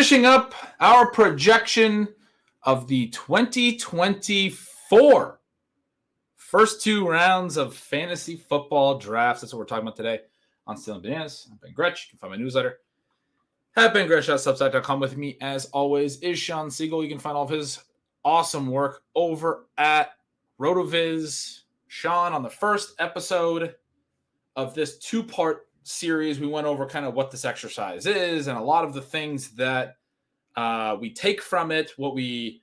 finishing up our projection of the 2024 first 2 rounds of fantasy football drafts. That's what we're talking about today on Stealing Bananas. I've been Gretch. You can find my newsletter at bengretch.substack.com. With me, as always, is Shawn Siegele. You can find all of his awesome work over at RotoViz. Shawn, on the first episode of this 2-part series, we went over kind of what this exercise is and a lot of the things that we take from it, what we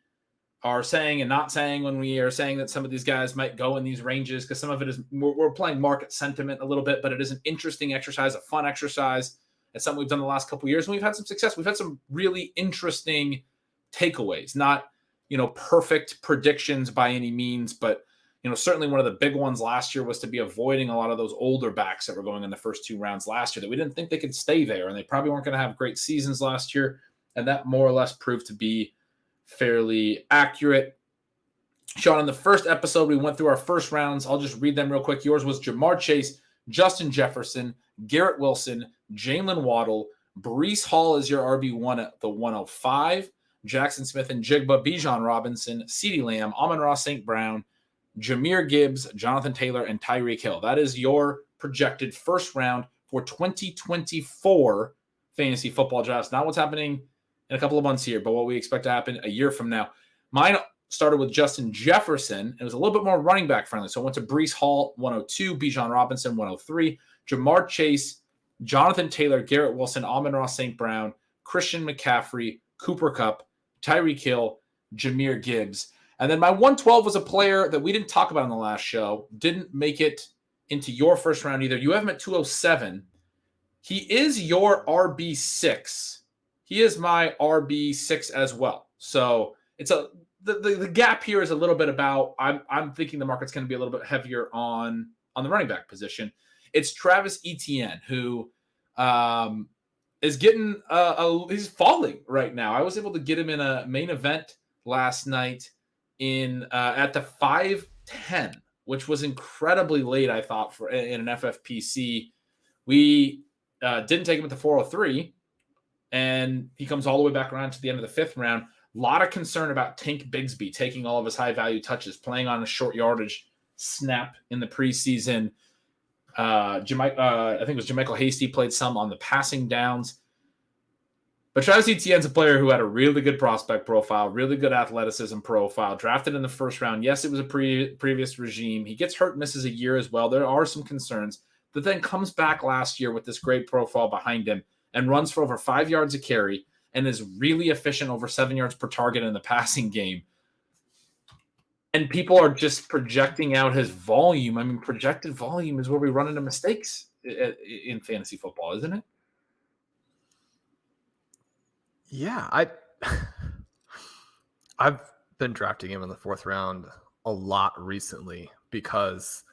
are saying and not saying when we are saying that some of these guys might go in these ranges, because some of it is we're playing market sentiment a little bit, but it is an interesting exercise, a fun exercise. It's something we've done the last couple of years, and we've had some success. We've had some really interesting takeaways, not perfect predictions by any means, but certainly one of the big ones last year was to be avoiding a lot of those older backs that were going in the first 2 rounds last year that we didn't think they could stay there, and they probably weren't going to have great seasons last year, and that more or less proved to be fairly accurate. Shawn, in the first episode, we went through our first rounds. I'll just read them real quick. Yours was Jamar Chase, Justin Jefferson, Garrett Wilson, Jalen Waddle, Breece Hall is your RB1 at the 105, Jackson Smith and Jigba, Bijan Robinson, CeeDee Lamb, Amon-Ra St. Brown, Jahmyr Gibbs, Jonathan Taylor, and Tyreek Hill. That is your projected first round for 2024 fantasy football drafts. Not what's happening in a couple of months here, but what we expect to happen a year from now. Mine started with Justin Jefferson. It was a little bit more running back friendly. So I went to Breece Hall, 102, Bijan Robinson, 103, Jamar Chase, Jonathan Taylor, Garrett Wilson, Amon-Ra St. Brown, Christian McCaffrey, Cooper Kupp, Tyreek Hill, Jahmyr Gibbs. And then my 112 was a player that we didn't talk about in the last show, didn't make it into your first round either. You have him at 207. He is your RB6. He is my RB6 as well. So it's the gap here is a little bit about, I'm thinking the market's going to be a little bit heavier on the running back position. It's Travis Etienne, who is getting he's falling right now. I was able to get him in a main event last night in at the 510, which was incredibly late, I thought, for in an FFPC. We didn't take him at the 403, and he comes all the way back around to the end of the 5th round. A lot of concern about Tank Bigsby taking all of his high-value touches, playing on a short yardage snap in the preseason. I think it was JaMycal Hasty played some on the passing downs. But Travis Etienne's a player who had a really good prospect profile, really good athleticism profile, drafted in the first round. Yes, it was a previous regime. He gets hurt, misses a year as well. There are some concerns, but then comes back last year with this great profile behind him and runs for over 5 yards a carry and is really efficient, over 7 yards per target in the passing game. And people are just projecting out his volume. I mean, projected volume is where we run into mistakes in fantasy football, isn't it? Yeah, I've been drafting him in the 4th round a lot recently because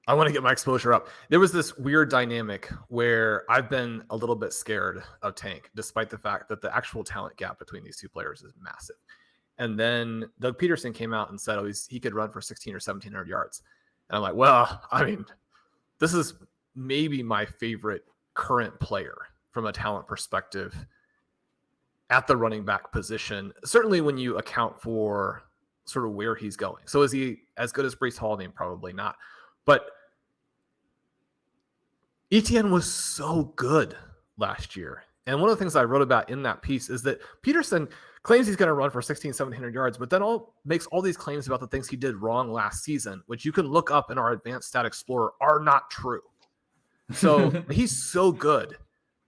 I want to get my exposure up. There was this weird dynamic where I've been a little bit scared of Tank, despite the fact that the actual talent gap between these two players is massive. And then Doug Peterson came out and said, he could run for 16 or 1700 yards. And I'm like, well, I mean, this is maybe my favorite current player from a talent perspective at the running back position, certainly when you account for sort of where he's going. So is he as good as Breece Hall? Probably not. But Etienne was so good last year. And one of the things I wrote about in that piece is that Peterson claims he's going to run for 16, 1700 yards, but then makes all these claims about the things he did wrong last season, which you can look up in our Advanced Stat Explorer, are not true. So he's so good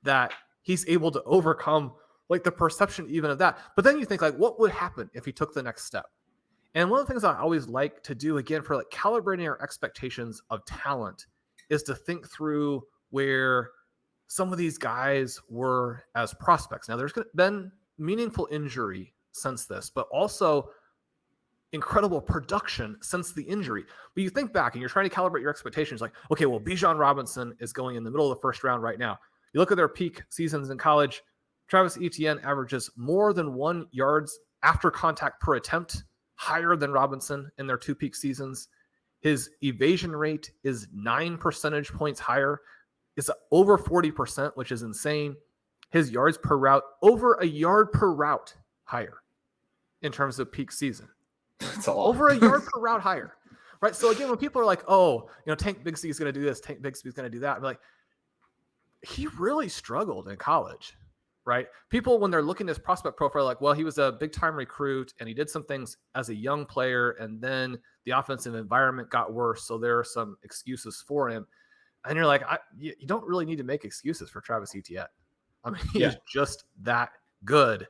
that he's able to overcome like the perception even of that. But then you think, like, what would happen if he took the next step? And one of the things I always like to do, again, for like calibrating our expectations of talent, is to think through where some of these guys were as prospects. Now, there's been meaningful injury since this, but also incredible production since the injury. But you think back and you're trying to calibrate your expectations, like, okay, well, Bijan Robinson is going in the middle of the 1st round right now. You look at their peak seasons in college, Travis Etienne averages more than 1 yards after contact per attempt, higher than Robinson in their 2 peak seasons. His evasion rate is 9 percentage points higher. It's over 40%, which is insane. his yards per route over a yard per route higher in terms of peak season. That's a lot. Over a yard per route higher. Right. So again, when people are like, oh, Tank Bigsby is going to do this, Tank Bigsby is going to do that, I'm like, he really struggled in college. Right. People, when they're looking at his prospect profile, like, well, he was a big time recruit and he did some things as a young player. And then the offensive environment got worse. So there are some excuses for him. And you're like, you don't really need to make excuses for Travis Etienne. I mean, he's just that good.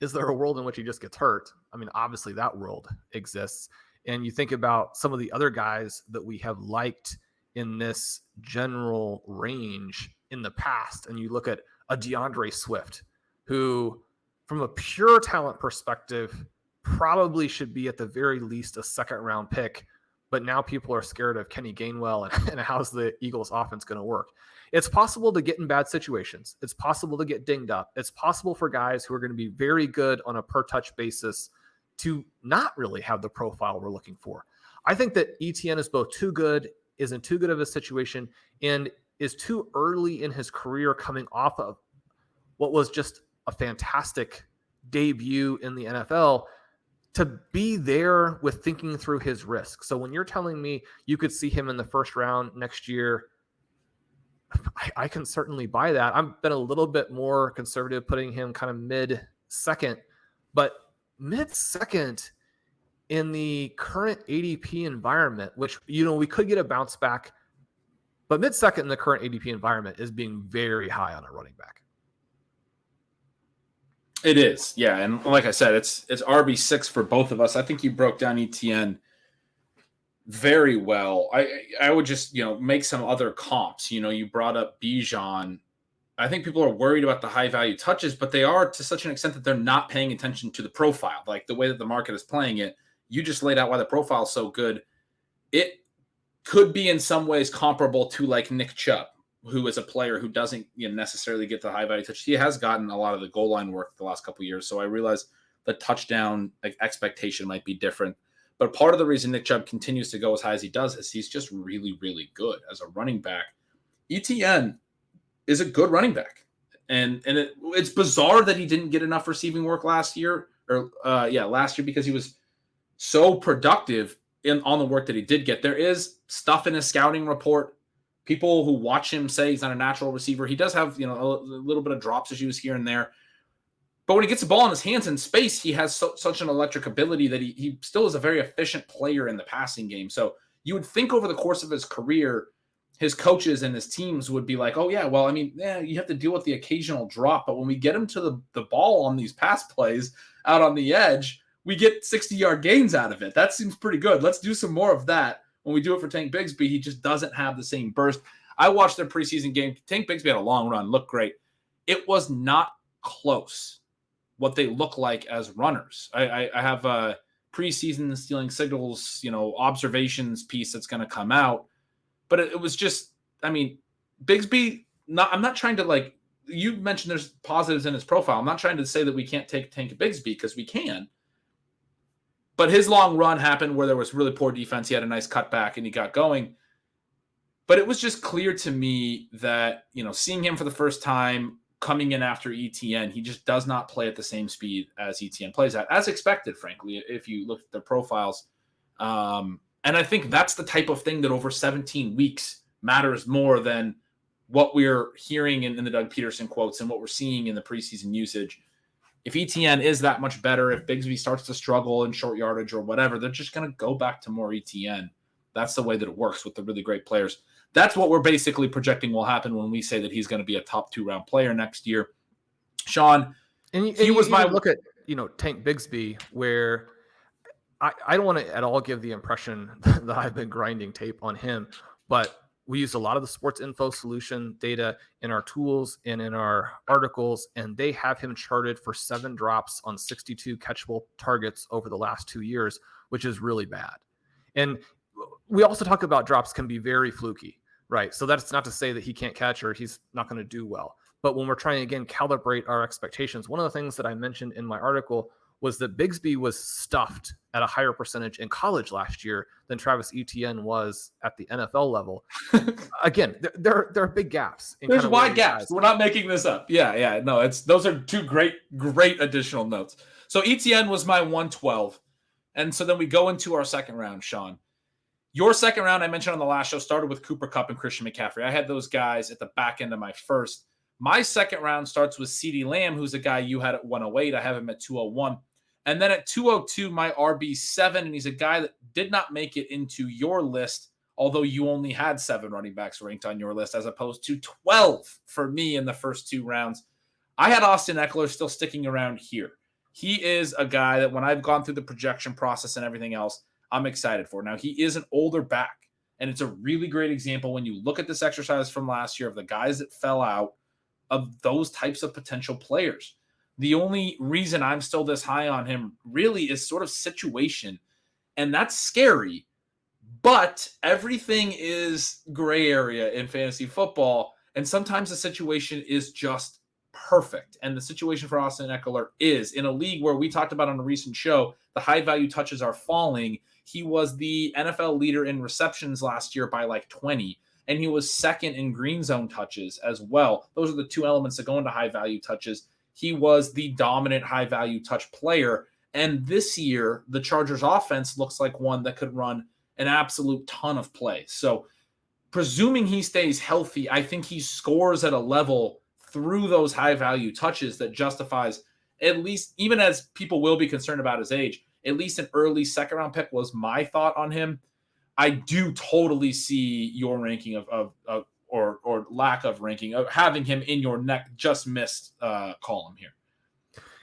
Is there a world in which he just gets hurt? I mean, obviously that world exists. And you think about some of the other guys that we have liked in this general range in the past, and you look at a DeAndre Swift, who from a pure talent perspective probably should be at the very least a second round pick, but now people are scared of Kenny Gainwell and how's the Eagles offense going to work. It's possible to get in bad situations. It's possible to get dinged up. It's possible for guys who are going to be very good on a per touch basis to not really have the profile we're looking for. I think that Etienne is both too good, is in too good of a situation, and is too early in his career coming off of what was just a fantastic debut in the NFL to be there with thinking through his risk. So when you're telling me you could see him in the first round next year, I can certainly buy that. I've been a little bit more conservative, putting him kind of mid-second, but mid-second in the current ADP environment, which, we could get a bounce back, but mid-second in the current ADP environment is being very high on a running back. It is, yeah. And like I said, it's RB6 for both of us. I think you broke down Etienne very well. I would just, make some other comps. You brought up Bijan. I think people are worried about the high value touches, but they are to such an extent that they're not paying attention to the profile, like the way that the market is playing it. You just laid out why the profile is so good. It could be in some ways comparable to like Nick Chubb, who is a player who doesn't necessarily get the high value touch. He has gotten a lot of the goal line work the last couple of years. So I realize the touchdown expectation might be different. But part of the reason Nick Chubb continues to go as high as he does is he's just really, really good as a running back. Etienne is a good running back. And it's bizarre that he didn't get enough receiving work last year because he was so productive on the work that he did get. There is stuff in his scouting report. People who watch him say he's not a natural receiver. He does have, a little bit of drops issues here and there. But when he gets the ball in his hands in space, he has such an electric ability that he still is a very efficient player in the passing game. So you would think over the course of his career, his coaches and his teams would be like, oh, yeah, well, you have to deal with the occasional drop. But when we get him to the ball on these pass plays out on the edge, we get 60-yard gains out of it. That seems pretty good. Let's do some more of that. When we do it for Tank Bigsby, he just doesn't have the same burst. I watched their preseason game. Tank Bigsby had a long run, looked great. It was not close what they look like as runners. I have a preseason stealing signals, observations piece that's going to come out. But it was just, Bigsby, I'm not trying to you mentioned there's positives in his profile. I'm not trying to say that we can't take Tank Bigsby because we can. But his long run happened where there was really poor defense. He had a nice cutback and he got going. But it was just clear to me that, seeing him for the first time coming in after Etienne, he just does not play at the same speed as Etienne plays at, as expected, frankly, if you look at their profiles. And I think that's the type of thing that over 17 weeks matters more than what we're hearing in the Doug Peterson quotes and what we're seeing in the preseason usage. If Etienne is that much better, if Bigsby starts to struggle in short yardage or whatever, they're just going to go back to more Etienne. That's the way that it works with the really great players. That's what we're basically projecting will happen when we say that he's going to be a top 2-round player next year. Sean, he was my look at, Tank Bigsby, where I don't want to at all give the impression that I've been grinding tape on him, but we use a lot of the sports info solution data in our tools and in our articles, and they have him charted for 7 drops on 62 catchable targets over the last 2 years, which is really bad. And we also talk about drops can be very fluky, right? So that's not to say that he can't catch or he's not going to do well. But when we're trying, again, calibrate our expectations, one of the things that I mentioned in my article was that Bigsby was stuffed at a higher percentage in college last year than Travis Etienne was at the NFL level. Again, there are big gaps. There's wide gaps. We're not making this up. Yeah. No, those are two great additional notes. So Etienne was my 112. And so then we go into our second round, Sean. Your second round, I mentioned on the last show, started with Cooper Kupp and Christian McCaffrey. I had those guys at the back end of my first. My second round starts with CeeDee Lamb, who's a guy you had at 108. I have him at 201. And then at 202, my RB7, and he's a guy that did not make it into your list, although you only had 7 running backs ranked on your list as opposed to 12 for me in the first 2 rounds. I had Austin Eckler still sticking around here. He is a guy that when I've gone through the projection process and everything else, I'm excited for. Now, he is an older back, and it's a really great example when you look at this exercise from last year of the guys that fell out of those types of potential players. The only reason I'm still this high on him really is sort of situation, and that's scary, but everything is gray area in fantasy football, and sometimes the situation is just perfect. And the situation for Austin Eckler is in a league where we talked about on a recent show, the high value touches are falling. He was the NFL leader in receptions last year by like 20, and he was second in green zone touches as well. Those are the 2 elements that go into high value touches. He was the dominant high value touch player. And this year, the Chargers offense looks like one that could run an absolute ton of plays. So presuming he stays healthy, I think he scores at a level through those high value touches that justifies, at least, even as people will be concerned about his age, at least an early second round pick was my thought on him. I do totally see your ranking of or lack of ranking of having him in your just missed column here.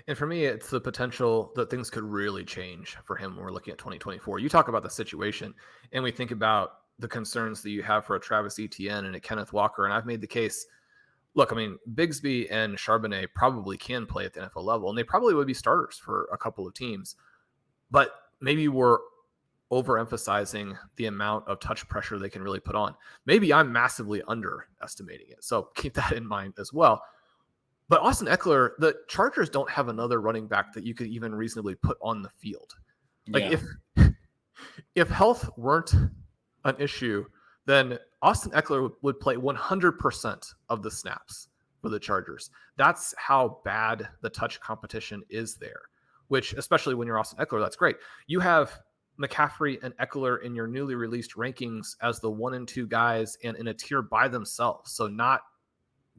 And for me, it's the potential that things could really change for him when we're looking at 2024. You talk about the situation, and we think about the concerns that you have for a Travis Etienne and a Kenneth Walker. And I've made the case, look, I mean, Bigsby and Charbonnet probably can play at the NFL level, and they probably would be starters for a couple of teams. But maybe we're overemphasizing the amount of touch pressure they can really put on. Maybe I'm massively underestimating it. So keep that in mind as well. But Austin Eckler, the Chargers don't have another running back that you could even reasonably put on the field. Like if health weren't an issue, then Austin Eckler would play 100% of the snaps for the Chargers. That's how bad the touch competition is there, which especially when you're Austin Eckler, that's great. You have McCaffrey and Eckler in your newly released rankings as the 1 and 2 guys and in a tier by themselves. So not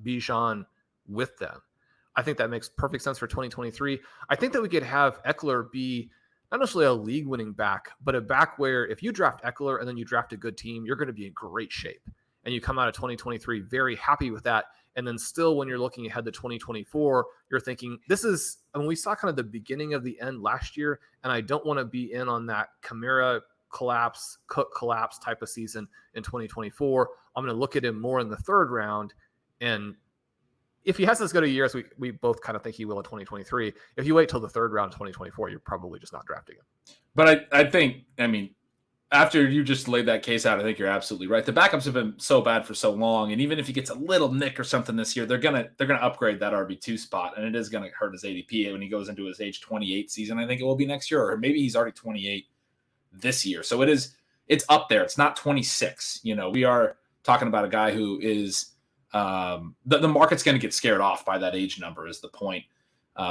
Bijan with them. I think that makes perfect sense for 2023. I think that we could have Eckler be not necessarily a league winning back, but a back where if you draft Eckler and then you draft a good team, you're going to be in great shape. And you come out of 2023 very happy with that. And then still when you're looking ahead to 2024, you're thinking this is, I mean, we saw kind of the beginning of the end last year, and I don't want to be in on that Kamara collapse, Cook collapse type of season in 2024. I'm going to look at him more in the 3rd round. And if he has as good a year as we both kind of think he will in 2023, if you wait till the 3rd round of 2024, you're probably just not drafting him. But I think, I mean, after you just laid that case out, I think you're absolutely right. The backups have been so bad for so long, and even if he gets a little nick or something this year, they're gonna upgrade that RB2 spot, and it is gonna hurt his ADP when he goes into his age 28 season. I think it will be next year, or maybe he's already 28 this year. So it's up there. It's not 26. You know, we are talking about a guy who is the market's going to get scared off by that age number is the point.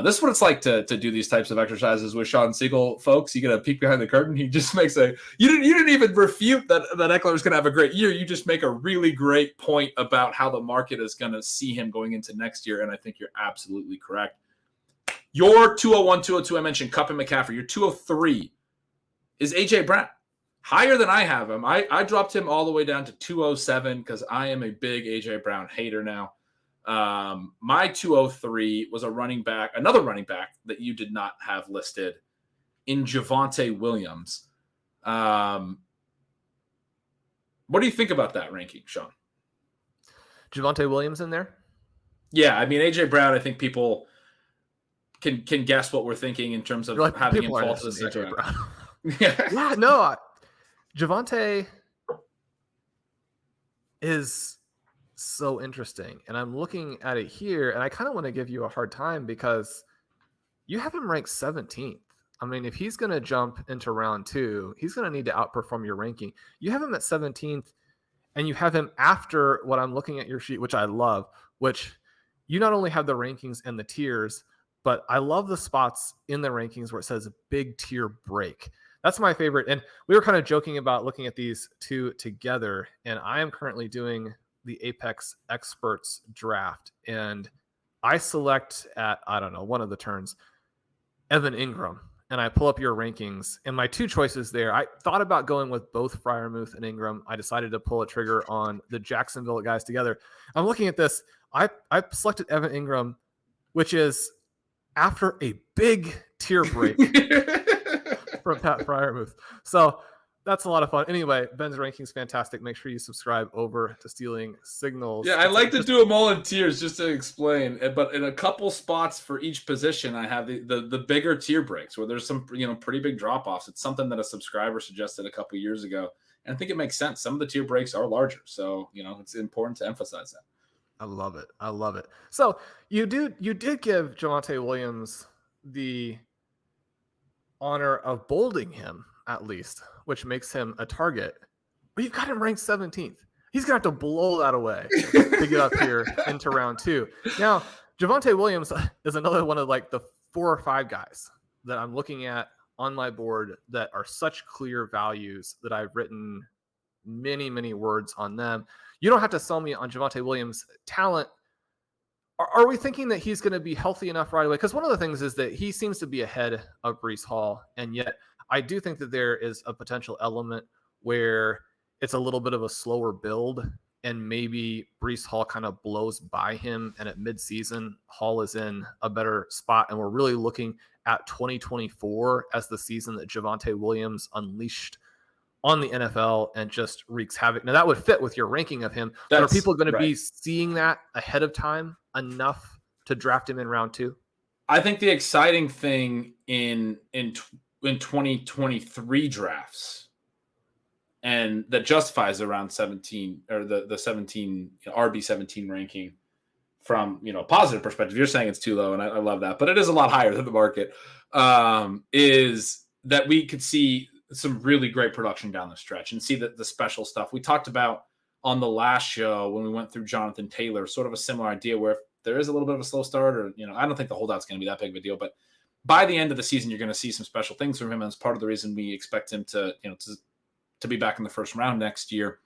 This is what it's like to do these types of exercises with Shawn Siegele, folks. You get a peek behind the curtain. He just makes you didn't even refute that Eckler is going to have a great year. You just make a really great point about how the market is going to see him going into next year, and I think you're absolutely correct. Your 201, 202, I mentioned Kupp and McCaffrey. Your 203 is A.J. Brown. Higher than I have him. I dropped him all the way down to 207 because I am a big A.J. Brown hater now. My 203 was another running back that you did not have listed in Javonte Williams. What do you think about that ranking, Sean? Javonte Williams in there? Yeah, I mean, A.J. Brown, I think people can guess what we're thinking in terms of having him fall to the second round. Yeah, no, Javonte is so interesting. And I'm looking at it here, and I kind of want to give you a hard time because You have him ranked 17th. I mean, if he's going to jump into round 2, he's going to need to outperform your ranking. You have him at 17th, and you have him after what I'm looking at your sheet, which I love, which you not only have the rankings and the tiers, but I love the spots in the rankings where it says big tier break. That's my favorite. And we were kind of joking about looking at these two together, and I am currently doing the Apex Experts draft, and I select at, I don't know, one of the turns, Evan Ingram, and I pull up your rankings, and my two choices there, I thought about going with both Freiermuth and Ingram. I decided to pull a trigger on the Jacksonville guys together. I'm looking at this. I selected Evan Ingram, which is after a big tier break from Pat Freiermuth. So that's a lot of fun. Anyway, Ben's ranking's fantastic. Make sure you subscribe over to Stealing Signals. Yeah, I like to do them all in tiers just to explain. But in a couple spots for each position, I have the bigger tier breaks where there's some pretty big drop offs. It's something that a subscriber suggested a couple years ago, and I think it makes sense. Some of the tier breaks are larger, so it's important to emphasize that. I love it. I love it. So you did give Javonte Williams the honor of bolding him, at least, which makes him a target. But you've got him ranked 17th. He's going to have to blow that away to get up here into round 2. Now, Javonte Williams is another one of like the 4 or 5 guys that I'm looking at on my board that are such clear values that I've written many, many words on them. You don't have to sell me on Javonte Williams' talent. Are we thinking that he's going to be healthy enough right away? Because one of the things is that he seems to be ahead of Breece Hall, and yet I do think that there is a potential element where it's a little bit of a slower build, and maybe Breece Hall kind of blows by him, and at midseason, Hall is in a better spot, and we're really looking at 2024 as the season that Javonte Williams unleashed on the NFL and just wreaks havoc. Now, that would fit with your ranking of him, but are people going to be seeing that ahead of time enough to draft him in round 2? I think the exciting thing in 2023 drafts, and that justifies around 17 or the 17 RB 17 ranking from a positive perspective. You're saying it's too low, and I love that, but it is a lot higher than the market. Is that we could see some really great production down the stretch and see the special stuff we talked about on the last show when we went through Jonathan Taylor. Sort of a similar idea where if there is a little bit of a slow start, or I don't think the holdout's going to be that big of a deal, but by the end of the season, you're going to see some special things from him. And it's part of the reason we expect him to be back in the first round next year.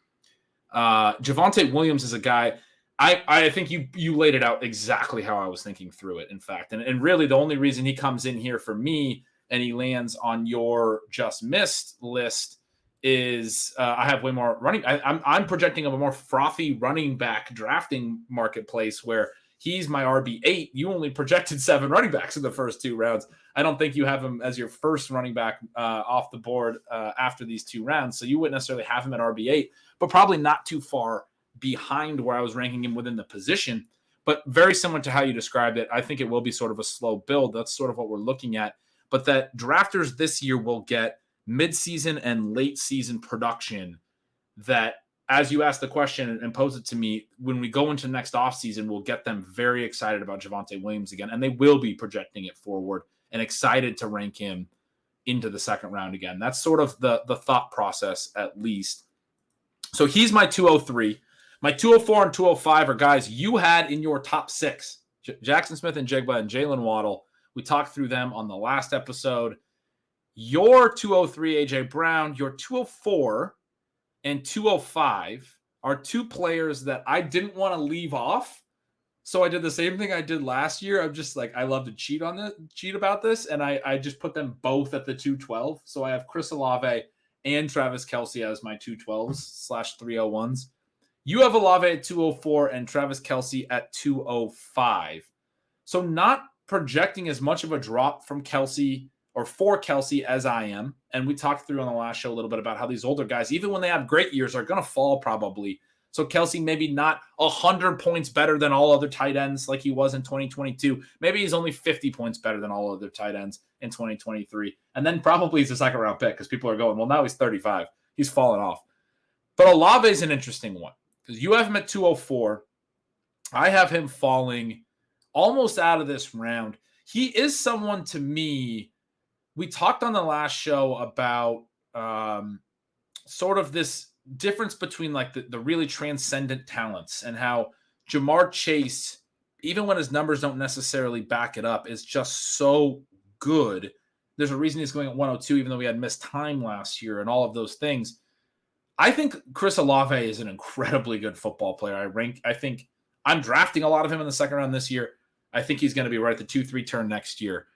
Javonte Williams is a guy. I think you laid it out exactly how I was thinking through it, in fact. And really the only reason he comes in here for me and he lands on your just missed list is I have way more running. I'm projecting a more frothy running back drafting marketplace where he's my RB8. You only projected 7 running backs in the first 2 rounds. I don't think you have him as your first running back off the board after these 2 rounds. So you wouldn't necessarily have him at RB8, but probably not too far behind where I was ranking him within the position. But very similar to how you described it, I think it will be sort of a slow build. That's sort of what we're looking at. But that drafters this year will get mid-season and late-season production that, as you asked the question and pose it to me, when we go into next offseason, we'll get them very excited about Javonte Williams again, and they will be projecting it forward and excited to rank him into the second round again. That's sort of the thought process, at least. So he's my 203. My 204 and 205 are guys you had in your top 6. Jackson Smith-Njigba and Jalen Waddle. We talked through them on the last episode. Your 203, AJ Brown, your 204 and 205 are 2 players that I didn't want to leave off. So I did the same thing I did last year. I'm just like, I love to cheat about this. And I just put them both at the 212. So I have Chris Olave and Travis Kelce as my 212s/301s. You have Olave at 204 and Travis Kelce at 205. So not projecting as much of a drop from Kelce or for Kelce as I am. And we talked through on the last show a little bit about how these older guys, even when they have great years, are going to fall probably. So Kelce maybe not 100 points better than all other tight ends like he was in 2022. Maybe he's only 50 points better than all other tight ends in 2023. And then probably he's a second round pick because people are going, well, now he's 35. He's fallen off. But Olave is an interesting one because you have him at 204. I have him falling almost out of this round. he is someone to me. We talked on the last show about sort of this difference between like the really transcendent talents and how Jamar Chase, even when his numbers don't necessarily back it up, is just so good. There's a reason he's going at 102, even though we had missed time last year and all of those things. I think Chris Olave is an incredibly good football player. I think I'm drafting a lot of him in the second round this year. I think he's going to be right at the 2-3 turn next year.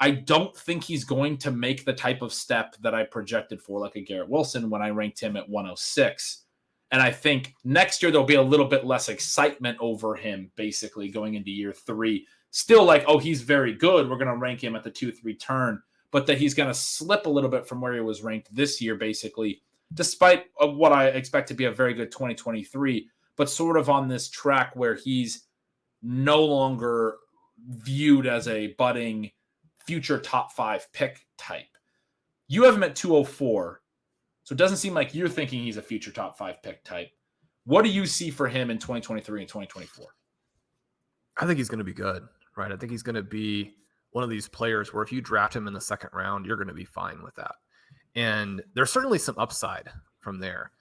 I don't think he's going to make the type of step that I projected for, like a Garrett Wilson, when I ranked him at 106. And I think next year there'll be a little bit less excitement over him, basically, going into year 3. Still like, oh, he's very good. We're going to rank him at the 2-3 turn. But that he's going to slip a little bit from where he was ranked this year, basically, despite what I expect to be a very good 2023, but sort of on this track where he's no longer viewed as a budding future top 5 pick type. You have him at 204, so it doesn't seem like you're thinking he's a future top 5 pick type. What do you see for him in 2023 and 2024? I think he's going to be good, right? I think he's going to be one of these players where if you draft him in the second round, you're going to be fine with that. And there's certainly some upside from there.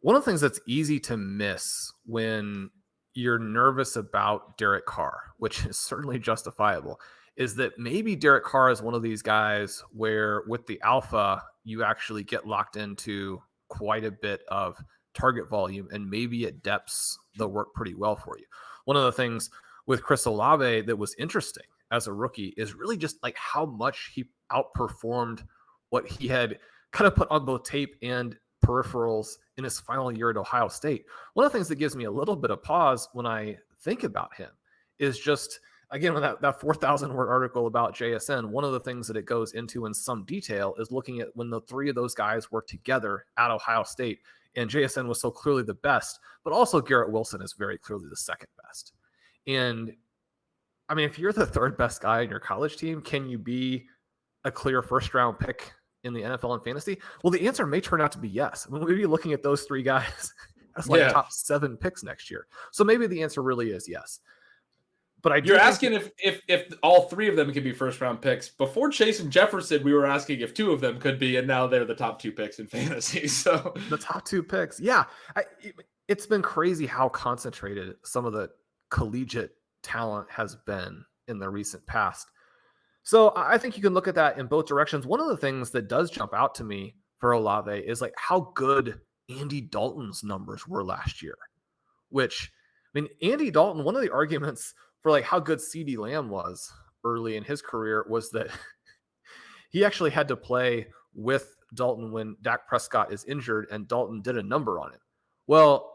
One of the things that's easy to miss when you're nervous about Derek Carr, which is certainly justifiable, is that maybe Derek Carr is one of these guys where with the alpha, you actually get locked into quite a bit of target volume, and maybe at depths, they'll work pretty well for you. One of the things with Chris Olave that was interesting as a rookie is really just like how much he outperformed what he had kind of put on both tape and peripherals in his final year at Ohio State. One of the things that gives me a little bit of pause when I think about him is just, again, with that 4,000 word article about JSN, one of the things that it goes into in some detail is looking at when the 3 of those guys were together at Ohio State, and JSN was so clearly the best, but also Garrett Wilson is very clearly the second best. And I mean, if you're the 3rd best guy in your college team, can you be a clear first round pick in the NFL and fantasy? Well, the answer may turn out to be yes. I mean, we'll be looking at those 3 guys as like top 7 picks next year. So maybe the answer really is yes. But you're asking if all 3 of them could be first round picks. Before Chase and Jefferson, we were asking if 2 of them could be, and now they're the top 2 picks in fantasy. So the top 2 picks, yeah. It's been crazy how concentrated some of the collegiate talent has been in the recent past. So I think you can look at that in both directions. One of the things that does jump out to me for Olave is like how good Andy Dalton's numbers were last year, which, I mean, Andy Dalton, one of the arguments for like how good CeeDee Lamb was early in his career was that he actually had to play with Dalton when Dak Prescott is injured, and Dalton did a number on it. Well,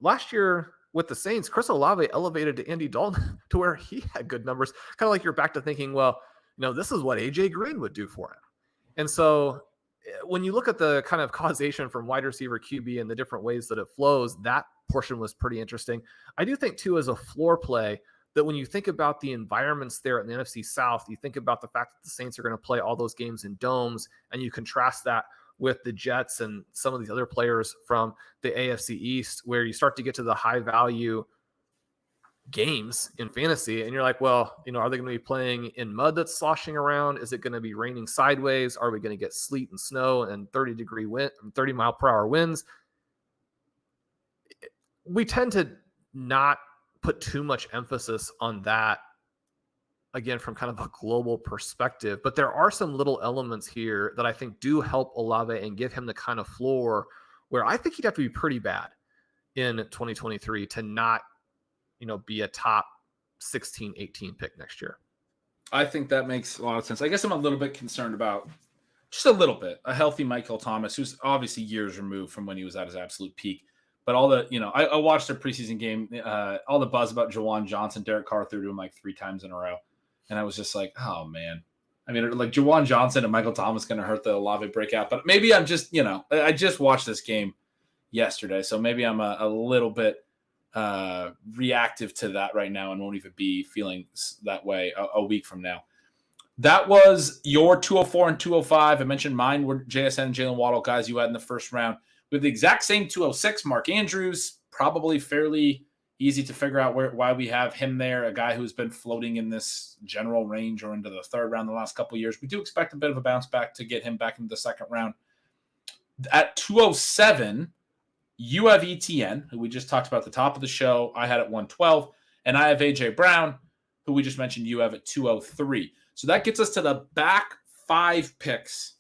last year with the Saints, Chris Olave elevated to Andy Dalton to where he had good numbers. Kind of like you're back to thinking, well, this is what AJ Green would do for him. And so when you look at the kind of causation from wide receiver QB and the different ways that it flows, that portion was pretty interesting. I do think too, as a floor play, that when you think about the environments there in the NFC South, you think about the fact that the Saints are going to play all those games in domes, and you contrast that with the Jets and some of these other players from the AFC East, where you start to get to the high value games in fantasy. And you're like, well, are they going to be playing in mud that's sloshing around? Is it going to be raining sideways? Are we going to get sleet and snow and 30 mile per hour winds? We tend to not put too much emphasis on that, again, from kind of a global perspective, but there are some little elements here that I think do help Olave and give him the kind of floor where I think he'd have to be pretty bad in 2023 to not, be a top 16, 18 pick next year. I think that makes a lot of sense. I guess I'm a little bit concerned about just a little bit a healthy Michael Thomas, who's obviously years removed from when he was at his absolute peak. But all the, I watched their preseason game, all the buzz about Jawan Johnson, Derek Carr threw to him like 3 times in a row. And I was just like, oh, man. I mean, like Jawan Johnson and Michael Thomas going to hurt the Olave breakout. But maybe I'm just, I just watched this game yesterday. So maybe I'm a little bit reactive to that right now and won't even be feeling that way a week from now. That was your 204 and 205. I mentioned mine were JSN and Jalen Waddle, guys you had in the first round. We have the exact same 206, Mark Andrews, probably fairly Easy to figure out why we have him there, a guy who's been floating in this general range or into the third round the last couple of years. We do expect a bit of a bounce back to get him back into the second round. At 207, you have ETN, who we just talked about at the top of the show. I had at 112. And I have AJ Brown, who we just mentioned you have at 203. So that gets us to the back 5 picks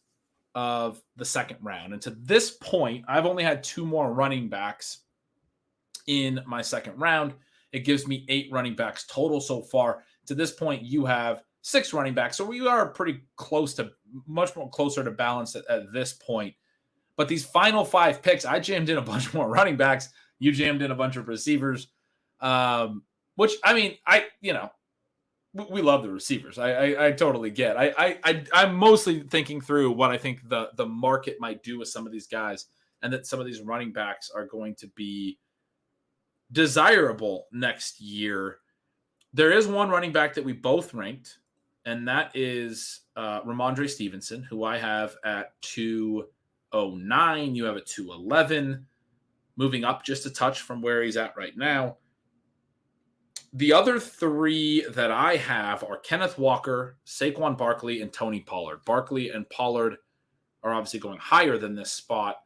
of the second round. And to this point, I've only had 2 more running backs in my second round. It gives me 8 running backs total so far. To this point, you have 6 running backs. So we are pretty close to, much more closer to balance at this point. But these final 5 picks, I jammed in a bunch more running backs. You jammed in a bunch of receivers. Which, I mean, we love the receivers. I totally get. I'm mostly thinking through what I think the market might do with some of these guys, and that some of these running backs are going to be desirable next year. There is one running back that we both ranked, and that is Ramondre Stevenson, who I have at 209. You have at 211, moving up just a touch from where he's at right now. The other 3 that I have are Kenneth Walker, Saquon Barkley, and Tony Pollard. Barkley and Pollard are obviously going higher than this spot,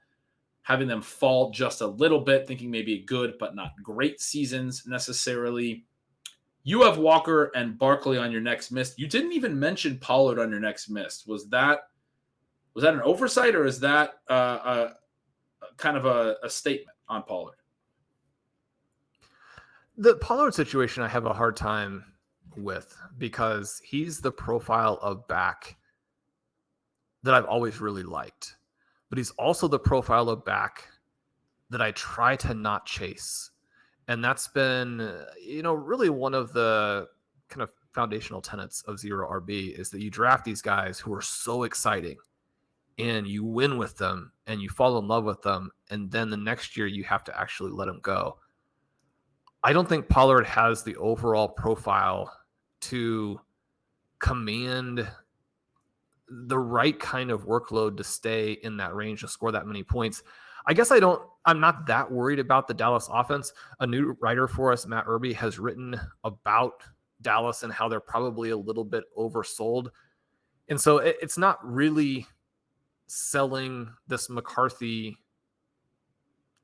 having them fall just a little bit, thinking maybe good but not great seasons necessarily. You have Walker and Barkley on your next list. You didn't even mention Pollard on your next list. Was that an oversight, or is that a kind of a statement on Pollard? The Pollard situation I have a hard time with, because he's the profile of back that I've always really liked. But he's also the profile of back that I try to not chase. And that's been, really one of the kind of foundational tenets of Zero RB, is that you draft these guys who are so exciting and you win with them and you fall in love with them. And then the next year you have to actually let them go. I don't think Pollard has the overall profile to command the right kind of workload to stay in that range to score that many points. I guess I'm not that worried about the Dallas offense. A new writer for us, Matt Irby, has written about Dallas and how they're probably a little bit oversold. And so it's not really selling this McCarthy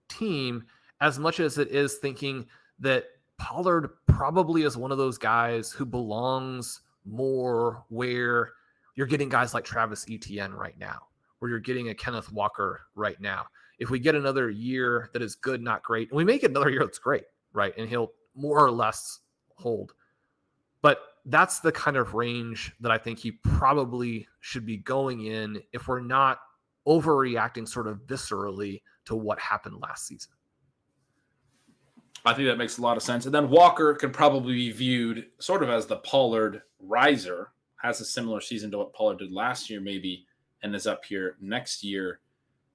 team as much as it is thinking that Pollard probably is one of those guys who belongs more where you're getting guys like Travis Etienne right now, where you're getting a Kenneth Walker right now. If we get another year that is good, not great, and we make it another year that's great, right? And he'll more or less hold. But that's the kind of range that I think he probably should be going in if we're not overreacting sort of viscerally to what happened last season. I think that makes a lot of sense. And then Walker could probably be viewed sort of as the Pollard riser, has a similar season to what Pollard did last year maybe, and is up here next year.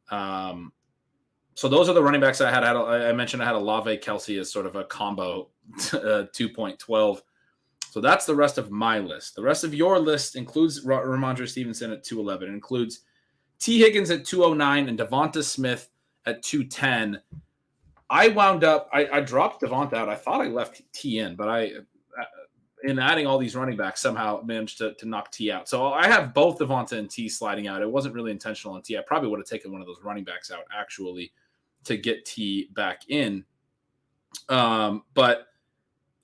So those are the running backs I had. I mentioned I had Olave Kelsey as sort of a combo 2.12. So that's the rest of my list. The rest of your list includes Ramondre Stevenson at 211. It includes T. Higgins at 209 and Devonta Smith at 210. I wound up, I dropped Devonta out. I thought I left T in, but in adding all these running backs, somehow managed to knock T out. So I have both Devonta and T sliding out. It wasn't really intentional on T. I probably would have taken one of those running backs out actually to get T back in. But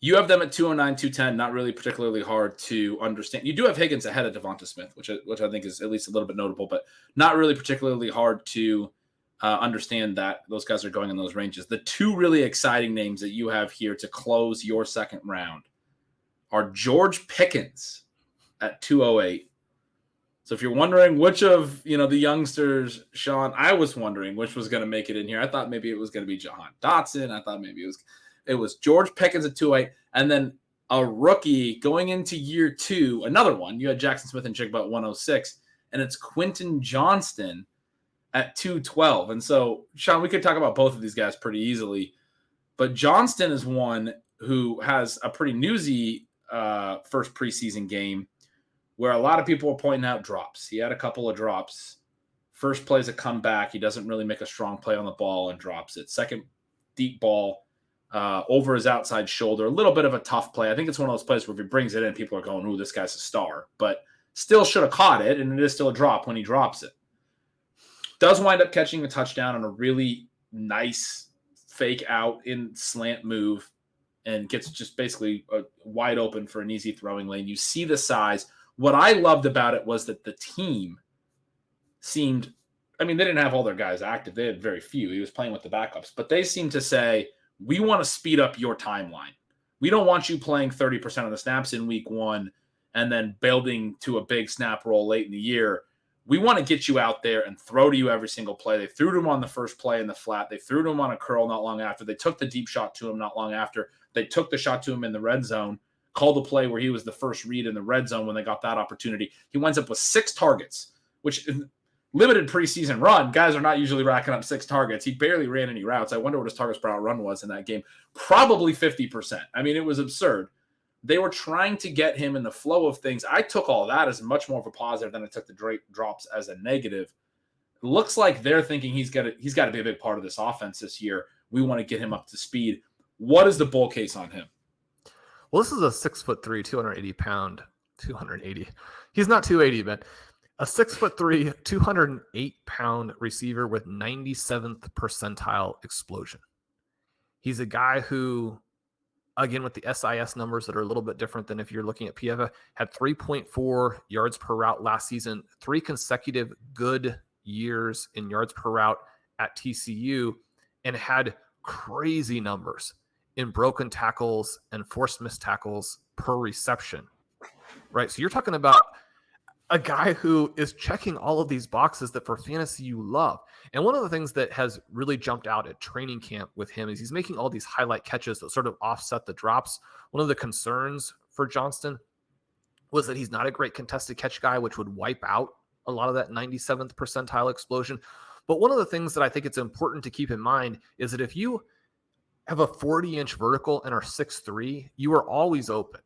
you have them at 209, 210, not really particularly hard to understand. You do have Higgins ahead of Devonta Smith, which I think is at least a little bit notable, but not really particularly hard to understand that those guys are going in those ranges. The 2 really exciting names that you have here to close your second round are George Pickens at 208. So if you're wondering which of the youngsters, Sean, I was wondering which was going to make it in here. I thought maybe it was going to be Jahan Dotson. I thought maybe it was George Pickens at 208, and then a rookie going into year 2. Another one. You had Jackson Smith and Jigba at 106, and it's Quentin Johnston at 212. And so, Sean, we could talk about both of these guys pretty easily, but Johnston is one who has a pretty newsy first preseason game where a lot of people were pointing out drops. He had a couple of drops. First play's a comeback. He doesn't really make a strong play on the ball and drops it. Second deep ball over his outside shoulder. A little bit of a tough play. I think it's one of those plays where if he brings it in, people are going, ooh, this guy's a star. But still should have caught it, and it is still a drop when he drops it. Does wind up catching a touchdown on a really nice fake out in slant move and gets just basically wide open for an easy throwing lane. You see the size. What I loved about it was that the team seemed, I mean, they didn't have all their guys active. They had very few. He was playing with the backups. But they seemed to say, we want to speed up your timeline. We don't want you playing 30% of the snaps in week 1 and then building to a big snap roll late in the year. We want to get you out there and throw to you every single play. They threw to him on the first play in the flat. They threw to him on a curl not long after. They took the deep shot to him not long after. They took the shot to him in the red zone, called a play where he was the first read in the red zone when they got that opportunity. He winds up with 6 targets, which limited preseason run. Guys are not usually racking up 6 targets. He barely ran any routes. I wonder what his targets per out run was in that game. Probably 50%. I mean, it was absurd. They were trying to get him in the flow of things. I took all that as much more of a positive than I took the drops as a negative. It looks like they're thinking he's got to be a big part of this offense this year. We want to get him up to speed. What is the bull case on him? Well, this is a 6'3", 280-pound, 280. He's not 280, but a 6'3", 208-pound receiver with 97th percentile explosion. He's a guy who, again, with the SIS numbers that are a little bit different than if you're looking at PFF, had 3.4 yards per route last season, 3 consecutive good years in yards per route at TCU, and had crazy numbers in broken tackles and forced missed tackles per reception, right? So you're talking about a guy who is checking all of these boxes that for fantasy you love. And one of the things that has really jumped out at training camp with him is he's making all these highlight catches that sort of offset the drops. One of the concerns for Johnston was that he's not a great contested catch guy, which would wipe out a lot of that 97th percentile explosion. But one of the things that I think it's important to keep in mind is that if you have a 40-inch vertical and are 6'3", you are always open.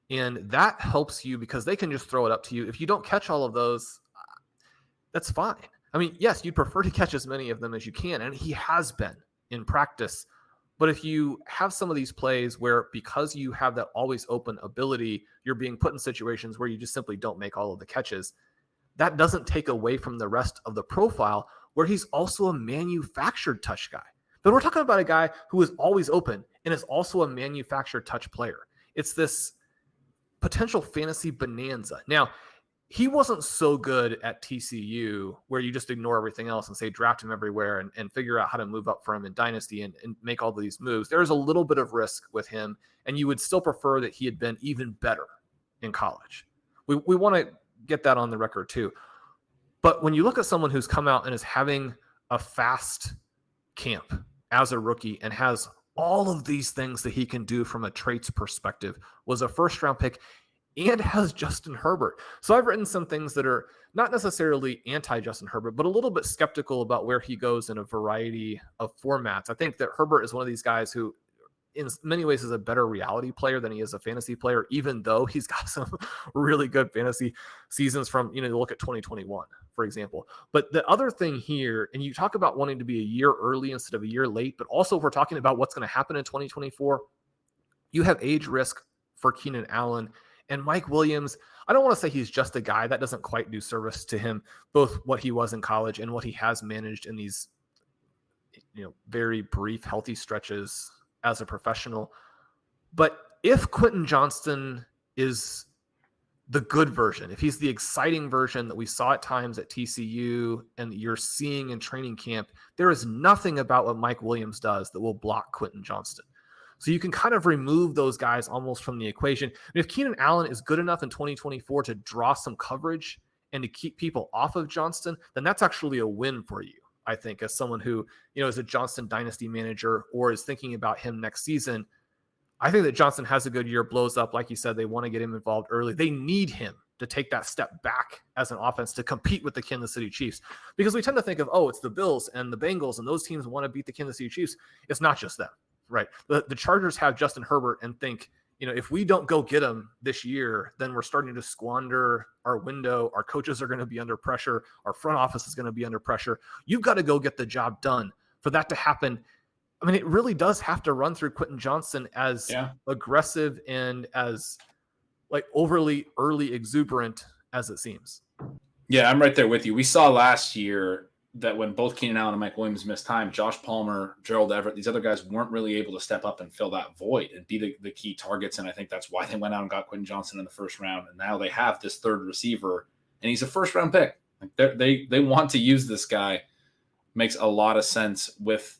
And that helps you because they can just throw it up to you. If you don't catch all of those, that's fine. I mean, yes, you'd prefer to catch as many of them as you can, and he has been in practice. But if you have some of these plays where because you have that always open ability, you're being put in situations where you just simply don't make all of the catches, that doesn't take away from the rest of the profile where he's also a manufactured touch guy. But we're talking about a guy who is always open and is also a manufactured touch player. It's this potential fantasy bonanza. Now, he wasn't so good at TCU where you just ignore everything else and say draft him everywhere and figure out how to move up for him in Dynasty and make all these moves. There's a little bit of risk with him, and you would still prefer that he had been even better in college. We want to get that on the record too. But when you look at someone who's come out and is having a fast camp as a rookie and has all of these things that he can do from a traits perspective, was a first-round pick, and has Justin Herbert. So I've written some things that are not necessarily anti-Justin Herbert, but a little bit skeptical about where he goes in a variety of formats. I think that Herbert is one of these guys who, in many ways, is a better reality player than he is a fantasy player, even though he's got some really good fantasy seasons from, look at 2021, for example. But the other thing here, and you talk about wanting to be a year early instead of a year late, but also if we're talking about what's going to happen in 2024, you have age risk for Keenan Allen and Mike Williams. I don't want to say he's just a guy. That doesn't quite do service to him, both what he was in college and what he has managed in these, very brief, healthy stretches as a professional. But if Quentin Johnston is the good version, if he's the exciting version that we saw at times at TCU and you're seeing in training camp, there is nothing about what Mike Williams does that will block Quentin Johnston. So you can kind of remove those guys almost from the equation. And if Keenan Allen is good enough in 2024 to draw some coverage and to keep people off of Johnston, then that's actually a win for you, I think, as someone who, is a Johnston dynasty manager or is thinking about him next season. I think that Johnston has a good year, blows up. Like you said, they want to get him involved early. They need him to take that step back as an offense to compete with the Kansas City Chiefs. Because we tend to think of, it's the Bills and the Bengals and those teams want to beat the Kansas City Chiefs. It's not just them. Right. The Chargers have Justin Herbert and think, if we don't go get him this year, then we're starting to squander our window. Our coaches are going to be under pressure. Our front office is going to be under pressure. You've got to go get the job done. For that to happen, I mean, it really does have to run through Quentin Johnson as Yeah. aggressive and as like overly early exuberant as it seems. Yeah, I'm right there with you. We saw last year that when both Keenan Allen and Mike Williams missed time, Josh Palmer, Gerald Everett, these other guys weren't really able to step up and fill that void and be the key targets. And I think that's why they went out and got Quentin Johnson in the first round. And now they have this third receiver, and he's a first-round pick. Like they want to use this guy. Makes a lot of sense with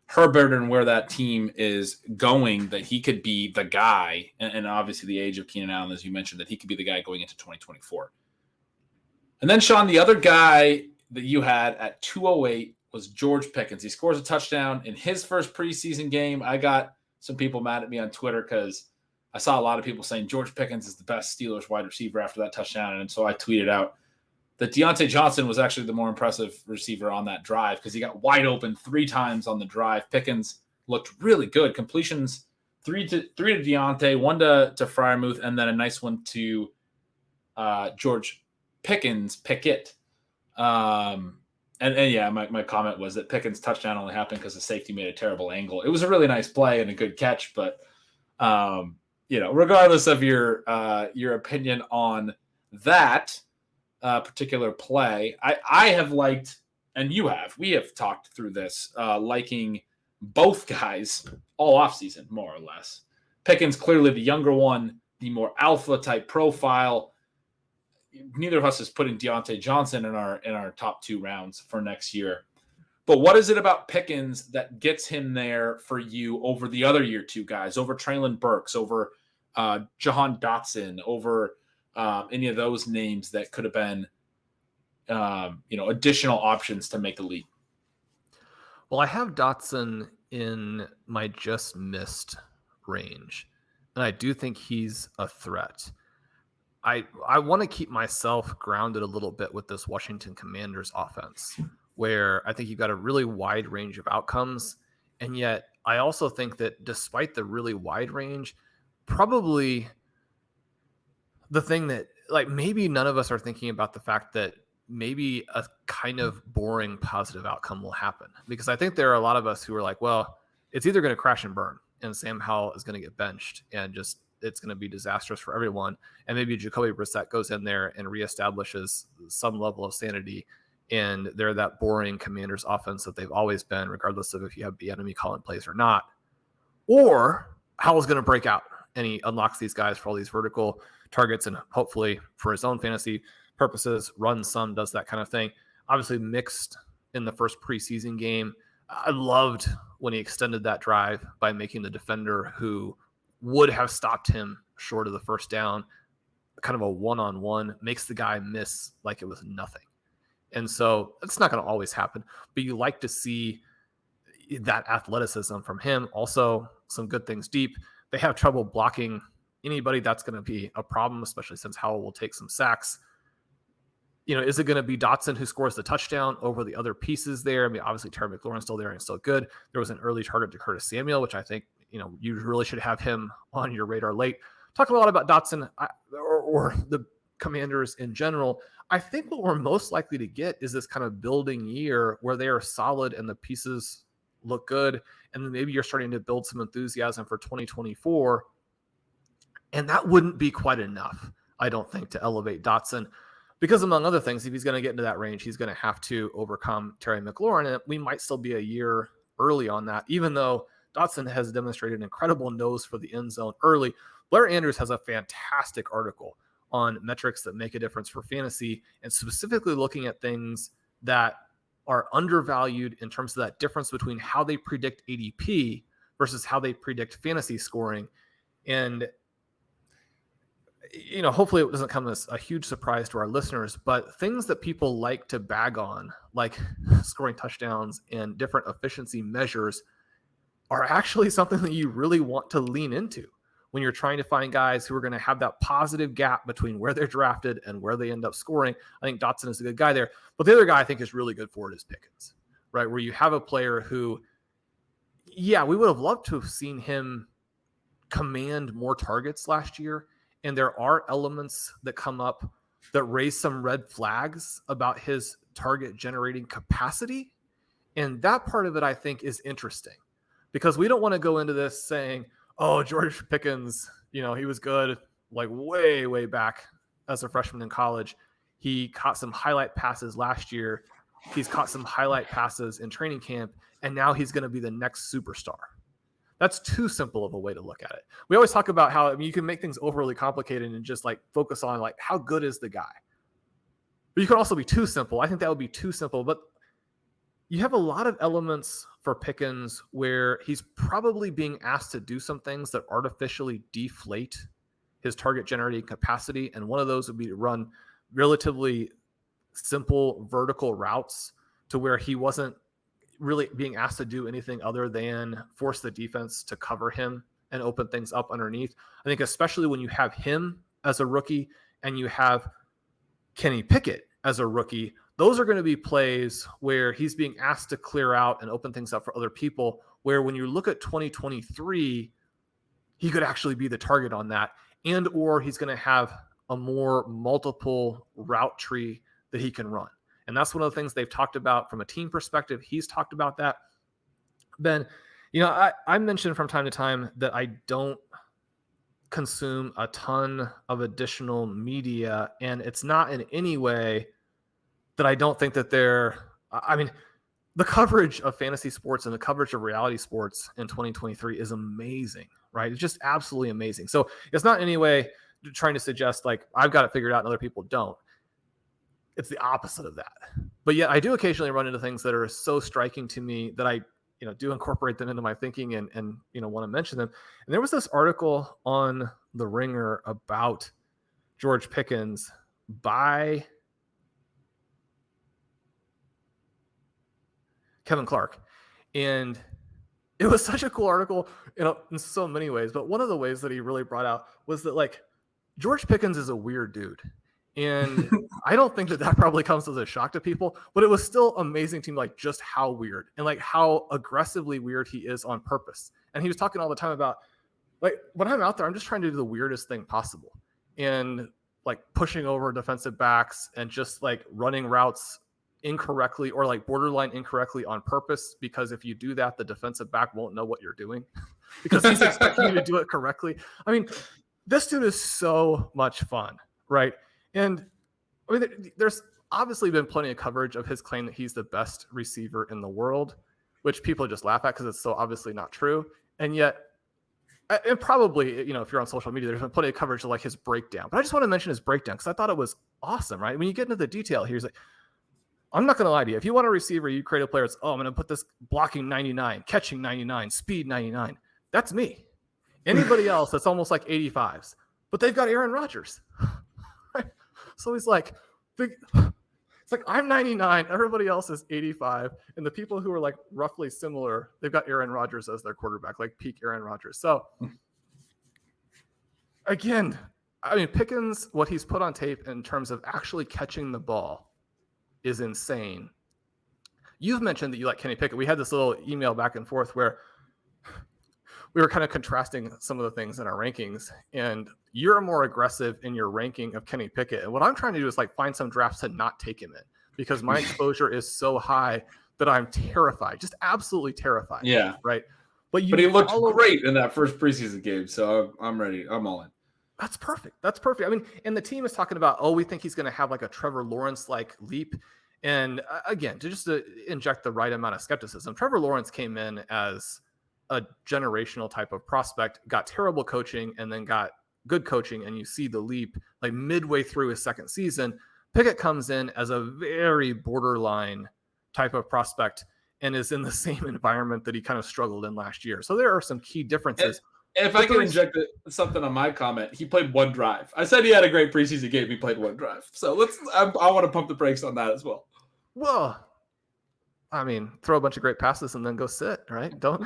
Herbert and where that team is going, that he could be the guy. And obviously the age of Keenan Allen, as you mentioned, that he could be the guy going into 2024. And then, Sean, the other guy that you had at 208 was George Pickens. He scores a touchdown in his first preseason game. I got some people mad at me on Twitter because I saw a lot of people saying George Pickens is the best Steelers wide receiver after that touchdown. And so I tweeted out that Deontay Johnson was actually the more impressive receiver on that drive because he got wide open 3 times on the drive. Pickens looked really good. Completions, 3 to Deontay, 1 to Freiermuth, and then a nice one to George Pickett. And yeah, my comment was that Pickens' touchdown only happened because the safety made a terrible angle. It was a really nice play and a good catch, but regardless of your opinion on that particular play, I have liked, and we have talked through this, liking both guys all offseason, more or less. Pickens clearly the younger one, the more alpha type profile. Neither of us is putting Deontay Johnson in our top 2 rounds for next year. But what is it about Pickens that gets him there for you over the other year 2 guys, over Traylon Burks, over Jahan Dotson, over any of those names that could have been additional options to make the league? Well, I have Dotson in my just missed range, and I do think he's a threat. I want to keep myself grounded a little bit with this Washington Commanders offense, where I think you've got a really wide range of outcomes. And yet I also think that despite the really wide range, probably the thing that maybe none of us are thinking about the fact that maybe a kind of boring positive outcome will happen. Because I think there are a lot of us who are like, well, it's either going to crash and burn and Sam Howell is going to get benched and just it's going to be disastrous for everyone. And maybe Jacoby Brissett goes in there and reestablishes some level of sanity. And they're that boring Commanders offense that they've always been, regardless of if you have the enemy calling plays or not. Or Howell's going to break out and he unlocks these guys for all these vertical targets and hopefully for his own fantasy purposes, runs some, does that kind of thing. Obviously mixed in the first preseason game. I loved when he extended that drive by making the defender who would have stopped him short of the first down, kind of a one-on-one, makes the guy miss like it was nothing. And so it's not going to always happen, but you like to see that athleticism from him. Also, some good things deep. They have trouble blocking anybody. That's going to be a problem, especially since Howell will take some sacks. Is it going to be Dotson who scores the touchdown over the other pieces there? I mean, obviously Terry McLaurin's still there and still good. There was an early target to Curtis Samuel, which I think, you really should have him on your radar late. Talk a lot about Dotson or the Commanders in general. I think what we're most likely to get is this kind of building year where they are solid and the pieces look good. And then maybe you're starting to build some enthusiasm for 2024. And that wouldn't be quite enough, I don't think, to elevate Dotson. Because among other things, if he's going to get into that range, he's going to have to overcome Terry McLaurin. And we might still be a year early on that, even though Dotson has demonstrated an incredible nose for the end zone early. Blair Andrews has a fantastic article on metrics that make a difference for fantasy, and specifically looking at things that are undervalued in terms of that difference between how they predict ADP versus how they predict fantasy scoring. And hopefully it doesn't come as a huge surprise to our listeners, but things that people like to bag on, like scoring touchdowns and different efficiency measures, are actually something that you really want to lean into when you're trying to find guys who are going to have that positive gap between where they're drafted and where they end up scoring. I think Dotson is a good guy there. But the other guy I think is really good for it is Pickens, right? Where you have a player who, we would have loved to have seen him command more targets last year. And there are elements that come up that raise some red flags about his target generating capacity. And that part of it, I think, is interesting. because we don't want to go into this saying, oh, George Pickens, he was good like way, way back as a freshman in college. He caught some highlight passes last year. He's caught some highlight passes in training camp, and now he's going to be the next superstar. That's too simple of a way to look at it. We always talk about how you can make things overly complicated and just like focus on like how good is the guy. But you can also be too simple. I think that would be too simple. But you have a lot of elements for Pickens where he's probably being asked to do some things that artificially deflate his target generating capacity. And one of those would be to run relatively simple vertical routes to where he wasn't really being asked to do anything other than force the defense to cover him and open things up underneath. I think especially when you have him as a rookie and you have Kenny Pickett as a rookie, those are going to be plays where he's being asked to clear out and open things up for other people, where when you look at 2023, he could actually be the target on that. And, or he's going to have a more multiple route tree that he can run. And that's one of the things they've talked about from a team perspective. He's talked about that. Ben, I mentioned from time to time that I don't consume a ton of additional media, and it's not in any way that I don't think that the coverage of fantasy sports and the coverage of reality sports in 2023 is amazing, right? It's just absolutely amazing. So it's not in any way trying to suggest like I've got it figured out and other people don't. It's the opposite of that. But yet I do occasionally run into things that are so striking to me that I, do incorporate them into my thinking and want to mention them. And there was this article on The Ringer about George Pickens by Kevin Clark. And it was such a cool article, in so many ways. But one of the ways that he really brought out was that like George Pickens is a weird dude. And I don't think that probably comes as a shock to people, but it was still amazing to me, like just how weird and like how aggressively weird he is on purpose. And he was talking all the time about like, when I'm out there, I'm just trying to do the weirdest thing possible. And like pushing over defensive backs and just like running routes incorrectly or like borderline incorrectly on purpose, because if you do that, the defensive back won't know what you're doing because he's expecting you to do it correctly. I mean, this dude is so much fun, right? And I mean, there's obviously been plenty of coverage of his claim that he's the best receiver in the world, which people just laugh at because it's so obviously not true. And yet, and probably, if you're on social media, there's been plenty of coverage of like his breakdown. But I just want to mention his breakdown because I thought it was awesome, right? When you get into the detail here, he's like, I'm not going to lie to you. If you want a receiver, you create a player, it's, I'm going to put this blocking 99, catching 99, speed 99. That's me. Anybody else, that's almost like 85s. But they've got Aaron Rodgers. So he's like, it's like I'm 99, everybody else is 85, and the people who are like roughly similar, they've got Aaron Rodgers as their quarterback, like peak Aaron Rodgers. So again, I mean, Pickens, what he's put on tape in terms of actually catching the ball is insane. You've mentioned that you like Kenny Pickett. We had this little email back and forth where we were kind of contrasting some of the things in our rankings, and you're more aggressive in your ranking of Kenny Pickett. And what I'm trying to do is like find some drafts to not take him in because my exposure is so high that I'm terrified, just absolutely terrified. Yeah. Right. But he looked great in that first preseason game. So I'm ready. I'm all in. That's perfect. That's perfect. I mean, and the team is talking about, we think he's going to have like a Trevor Lawrence-like leap. And again, to inject the right amount of skepticism, Trevor Lawrence came in as a generational type of prospect, got terrible coaching, and then got good coaching, and you see the leap like midway through his second season. Pickett comes in as a very borderline type of prospect and is in the same environment that he kind of struggled in last year. So there are some key differences. And if I can inject something on my comment, he played one drive. I said he had a great preseason game. He played one drive. So I want to pump the brakes on that as well. Well, I mean, throw a bunch of great passes and then go sit, right? Don't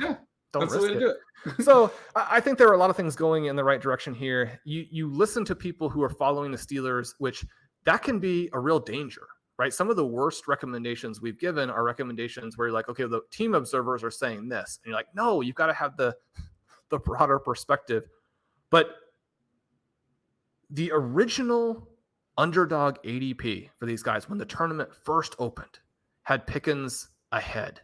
That's risk the way to do it. So I think there are a lot of things going in the right direction here. You listen to people who are following the Steelers, which that can be a real danger, right? Some of the worst recommendations we've given are recommendations where you're like, okay, the team observers are saying this. And you're like, no, you've got to have the broader perspective. But the original Underdog ADP for these guys when the tournament first opened had Pickens ahead.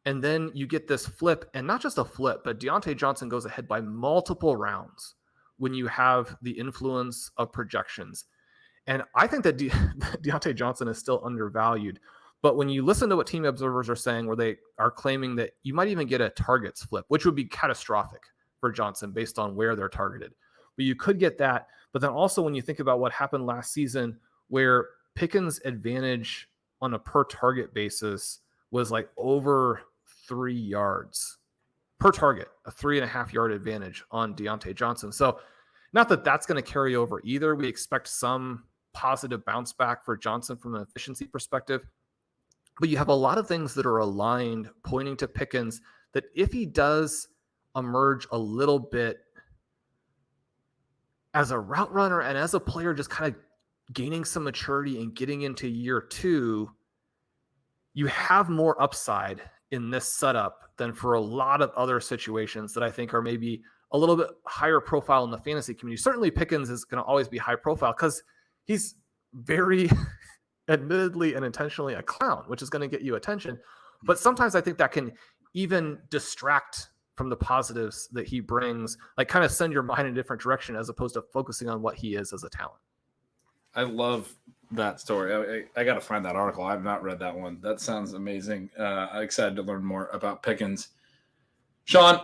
And then you get this flip, and not just a flip, but Deontay Johnson goes ahead by multiple rounds when you have the influence of projections. And I think that Deontay Johnson is still undervalued. But when you listen to what team observers are saying, where they are claiming that you might even get a targets flip, which would be catastrophic for Johnson based on where they're targeted. But you could get that. But then also when you think about what happened last season, where Pickens' advantage on a per target basis was like over 3 yards per target, a 3.5 yard advantage on Deontay Johnson. So not that that's going to carry over either. We expect some positive bounce back for Johnson from an efficiency perspective. But you have a lot of things that are aligned pointing to Pickens that if he does emerge a little bit as a route runner and as a player just kind of gaining some maturity and getting into year 2, you have more upside in this setup than for a lot of other situations that I think are maybe a little bit higher profile in the fantasy community. Certainly Pickens is going to always be high profile because he's very admittedly and intentionally a clown, which is going to get you attention. But sometimes I think that can even distract from the positives that he brings, like kind of send your mind in a different direction as opposed to focusing on what he is as a talent. I love that story. I got to find that article. I've not read that one. That sounds amazing. I'm excited to learn more about Pickens. Shawn,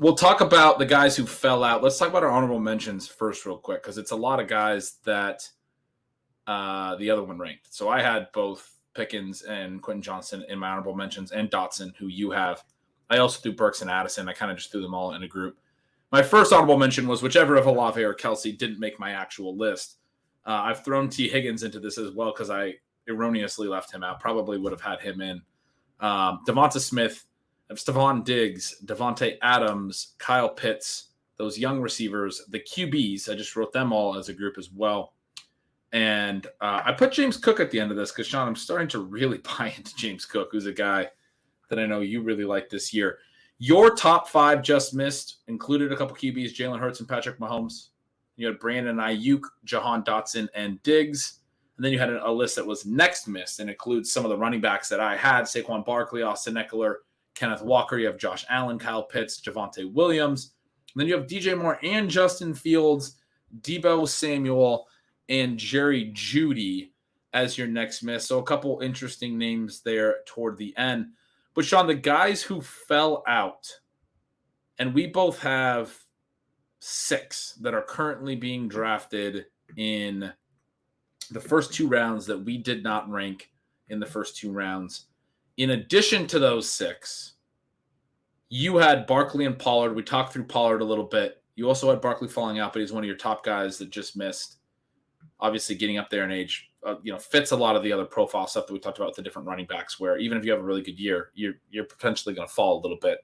we'll talk about the guys who fell out. Let's talk about our honorable mentions first real quick because it's a lot of guys that the other one ranked. So I had both Pickens and Quentin Johnston in my honorable mentions and Dotson, who you have. I also threw Burks and Addison. I kind of just threw them all in a group. My first honorable mention was whichever of Olave or Kelsey didn't make my actual list. I've thrown T. Higgins into this as well because I erroneously left him out. Probably would have had him in. Devonta Smith, Stephon Diggs, Devontae Adams, Kyle Pitts, those young receivers, the QBs. I just wrote them all as a group as well. And I put James Cook at the end of this because, Shawn, I'm starting to really buy into James Cook, who's a guy that I know you really like this year. Your top 5 just missed included a couple QBs, Jalen Hurts and Patrick Mahomes. You had Brandon Ayuk, Jahan Dotson, and Diggs. And then you had a list that was next missed and includes some of the running backs that I had, Saquon Barkley, Austin Eckler, Kenneth Walker. You have Josh Allen, Kyle Pitts, Javonte Williams. And then you have DJ Moore and Justin Fields, Deebo Samuel, and Jerry Jeudy as your next miss. So a couple interesting names there toward the end. But, Shawn, the guys who fell out, and we both have 6 that are currently being drafted in the first 2 rounds that we did not rank in the first 2 rounds. In addition to those 6, you had Barkley and Pollard. We talked through Pollard a little bit. You also had Barkley falling out, but he's one of your top guys that just missed. Obviously, getting up there in age, fits a lot of the other profile stuff that we talked about with the different running backs, where even if you have a really good year, you're potentially going to fall a little bit.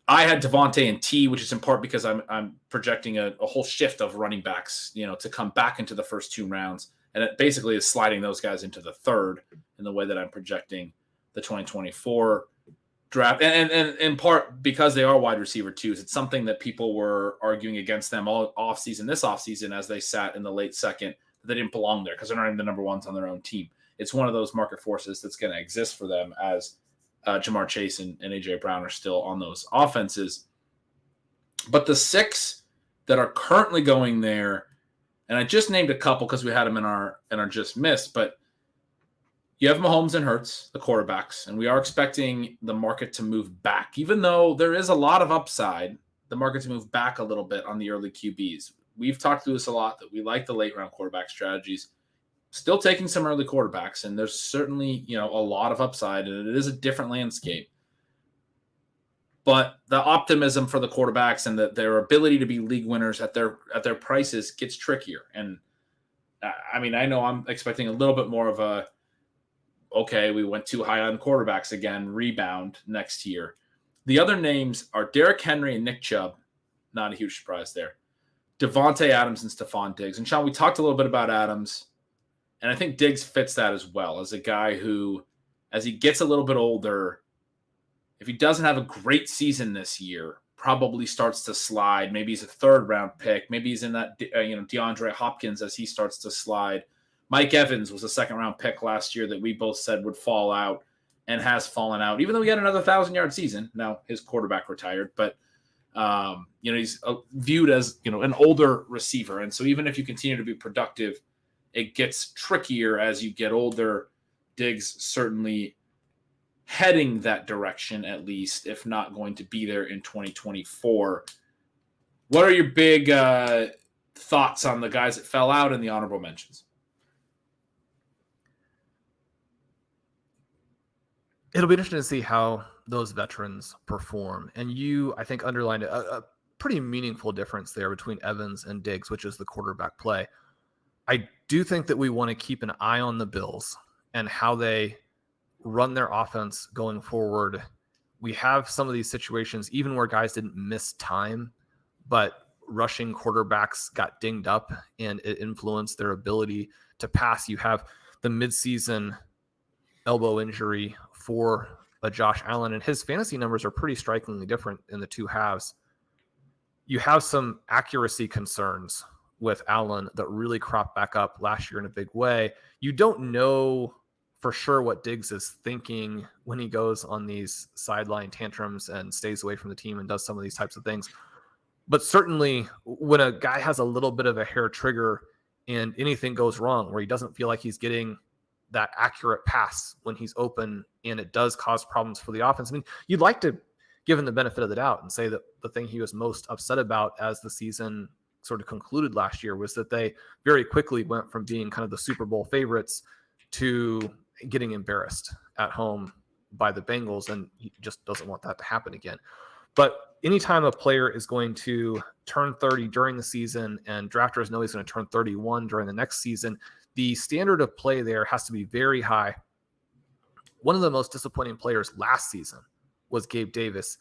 I had Devontae and T, which is in part because I'm projecting a whole shift of running backs, to come back into the first 2 rounds. And it basically is sliding those guys into the third in the way that I'm projecting the 2024 draft. And in part because they are wide receiver twos. It's something that people were arguing against them all this offseason, as they sat in the late second, that they didn't belong there because they're not even the number ones on their own team. It's one of those market forces that's going to exist for them as Jamar Chase and A.J. Brown are still on those offenses. But the 6 that are currently going there, and I just named a couple because we had them in our just missed, but you have Mahomes and Hurts, the quarterbacks, and we are expecting the market to move back. Even though there is a lot of upside, the market to move back a little bit on the early QBs. We've talked through this a lot, that we like the late-round quarterback strategies. Still taking some early quarterbacks, and there's certainly, a lot of upside, and it is a different landscape. But the optimism for the quarterbacks and their ability to be league winners at their prices gets trickier. And I know I'm expecting a little bit more of okay, we went too high on quarterbacks again, rebound next year. The other names are Derrick Henry and Nick Chubb. Not a huge surprise there. Devontae Adams and Stephon Diggs. And Shawn, we talked a little bit about Adams, and I think Diggs fits that as well, as a guy who, as he gets a little bit older, if he doesn't have a great season this year, probably starts to slide. Maybe he's a 3rd round pick. Maybe he's in that, DeAndre Hopkins as he starts to slide. Mike Evans was a 2nd round pick last year that we both said would fall out. and has fallen out, even though he had another 1,000-yard season. Now his quarterback retired, but he's viewed as, an older receiver. And so even if you continue to be productive, it gets trickier as you get older. Diggs certainly heading that direction, at least, if not going to be there in 2024. What are your big thoughts on the guys that fell out in the honorable mentions? It'll be interesting to see how those veterans perform. And you, I think, underlined a pretty meaningful difference there between Evans and Diggs, which is the quarterback play. I do think that we want to keep an eye on the Bills and how they run their offense going forward. We have some of these situations, even where guys didn't miss time, but rushing quarterbacks got dinged up and it influenced their ability to pass. You have the midseason elbow injury for Josh Allen, and his fantasy numbers are pretty strikingly different in the two halves. You have some accuracy concerns with Allen that really cropped back up last year in a big way. You don't know for sure what Diggs is thinking when he goes on these sideline tantrums and stays away from the team and does some of these types of things. But certainly when a guy has a little bit of a hair trigger and anything goes wrong where he doesn't feel like he's getting that accurate pass when he's open and it does cause problems for the offense. I mean, you'd like to give him the benefit of the doubt and say that the thing he was most upset about as the season sort of concluded last year was that they very quickly went from being kind of the Super Bowl favorites to getting embarrassed at home by the Bengals, and he just doesn't want that to happen again. But anytime a player is going to turn 30 during the season and drafters know he's going to turn 31 during the next season, the standard of play there has to be very high. One of the most disappointing players last season was Gabe Davis.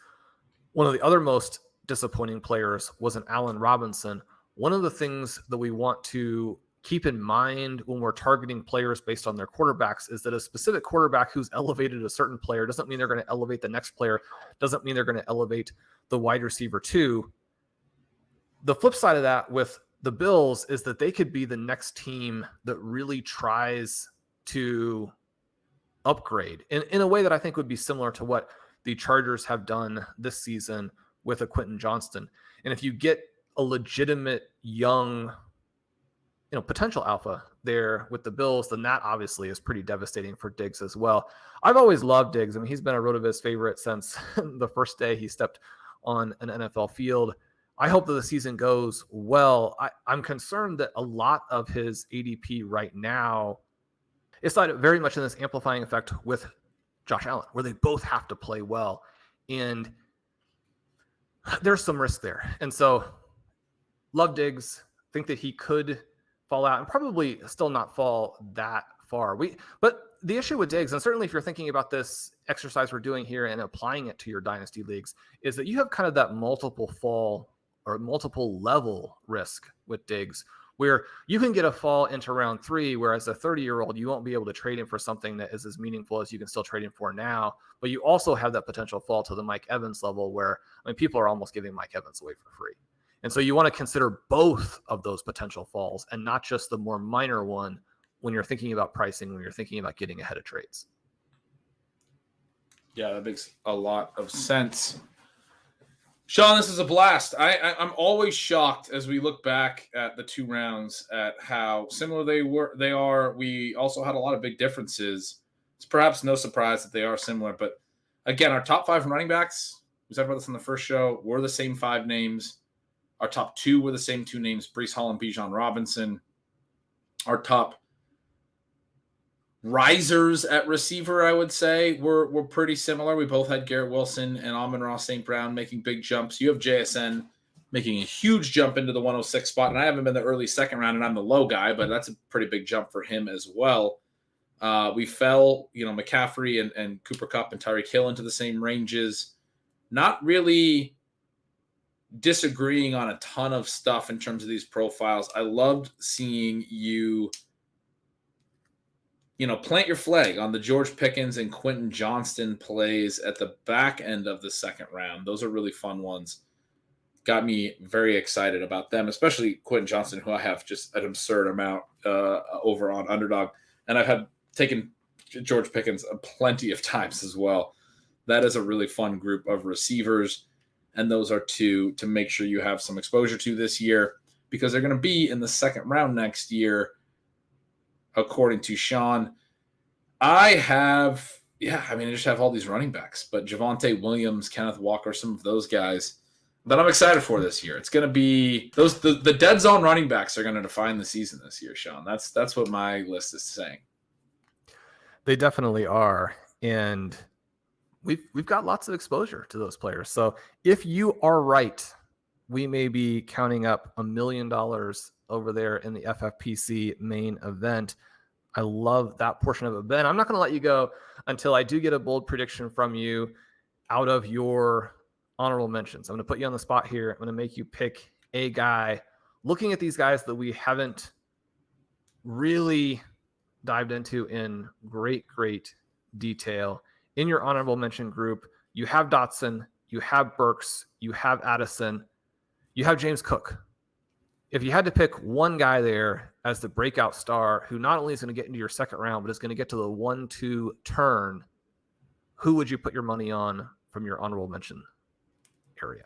One of the other most disappointing players was an Allen Robinson. One of the things that we want to keep in mind when we're targeting players based on their quarterbacks is that a specific quarterback who's elevated a certain player doesn't mean they're going to elevate the next player, doesn't mean they're going to elevate the wide receiver too. The flip side of that with the Bills is that they could be the next team that really tries to upgrade in a way that I think would be similar to what the Chargers have done this season with a Quentin Johnston. And if you get a legitimate young, potential alpha there with the Bills, then that obviously is pretty devastating for Diggs as well. I've always loved Diggs. I mean, he's been a RotoViz favorite since the first day he stepped on an NFL field. I hope that the season goes well. I'm concerned that a lot of his ADP right now is very much in this amplifying effect with Josh Allen, where they both have to play well. And there's some risk there. And so love Diggs, think that he could fall out and probably still not fall that far. But the issue with Diggs, and certainly if you're thinking about this exercise we're doing here and applying it to your dynasty leagues, is that you have kind of that multiple fall or multiple level risk with Diggs, where you can get a fall into round 3, whereas a 30-year-old, you won't be able to trade him for something that is as meaningful as you can still trade him for now. But you also have that potential fall to the Mike Evans level where, people are almost giving Mike Evans away for free. And so you want to consider both of those potential falls and not just the more minor one when you're thinking about pricing, when you're thinking about getting ahead of trades. Yeah, that makes a lot of sense. Shawn, this is a blast. I'm always shocked as we look back at the 2 rounds at how similar they are. We also had a lot of big differences. It's perhaps no surprise that they are similar. But again, our top 5 running backs, we talked about this on the first show, were the same 5 names. Our top 2 were the same 2 names, Breece Hall and Bijan Robinson. Our top risers at receiver, I would say, were pretty similar. We both had Garrett Wilson and Amon-Ra St. Brown making big jumps. You have JSN making a huge jump into the 106 spot, and I haven't been the early second round, and I'm the low guy, but that's a pretty big jump for him as well. We fell, McCaffrey and Cooper Kupp and Tyreek Hill into the same ranges. Not really disagreeing on a ton of stuff in terms of these profiles. I loved seeing you plant your flag on the George Pickens and Quentin Johnston plays at the back end of the second round. Those are really fun ones. Got me very excited about them, especially Quentin Johnston, who I have just an absurd amount over on Underdog. And I've had taken George Pickens plenty of times as well. That is a really fun group of receivers, and those are two to make sure you have some exposure to this year because they're going to be in the second round next year, according to Sean. I just have all these running backs, but Javonte Williams, Kenneth Walker, some of those guys that I'm excited for this year. It's going to be the dead zone running backs are going to define the season this year, Sean. That's what my list is saying. They definitely are, and we've got lots of exposure to those players. So if you are right, we may be counting up $1 million over there in the FFPC main event. I love that portion of it. Ben, I'm not going to let you go until I do get a bold prediction from you out of your honorable mentions. I'm going to put you on the spot here. I'm going to make you pick a guy. Looking at these guys that we haven't really dived into in great detail. In your honorable mention group, you have Dotson, you have Burks, you have Addison, you have James Cook. If you had to pick one guy there as the breakout star who not only is going to get into your second round, but is going to get to the 1-2 turn, who would you put your money on from your honorable mention area?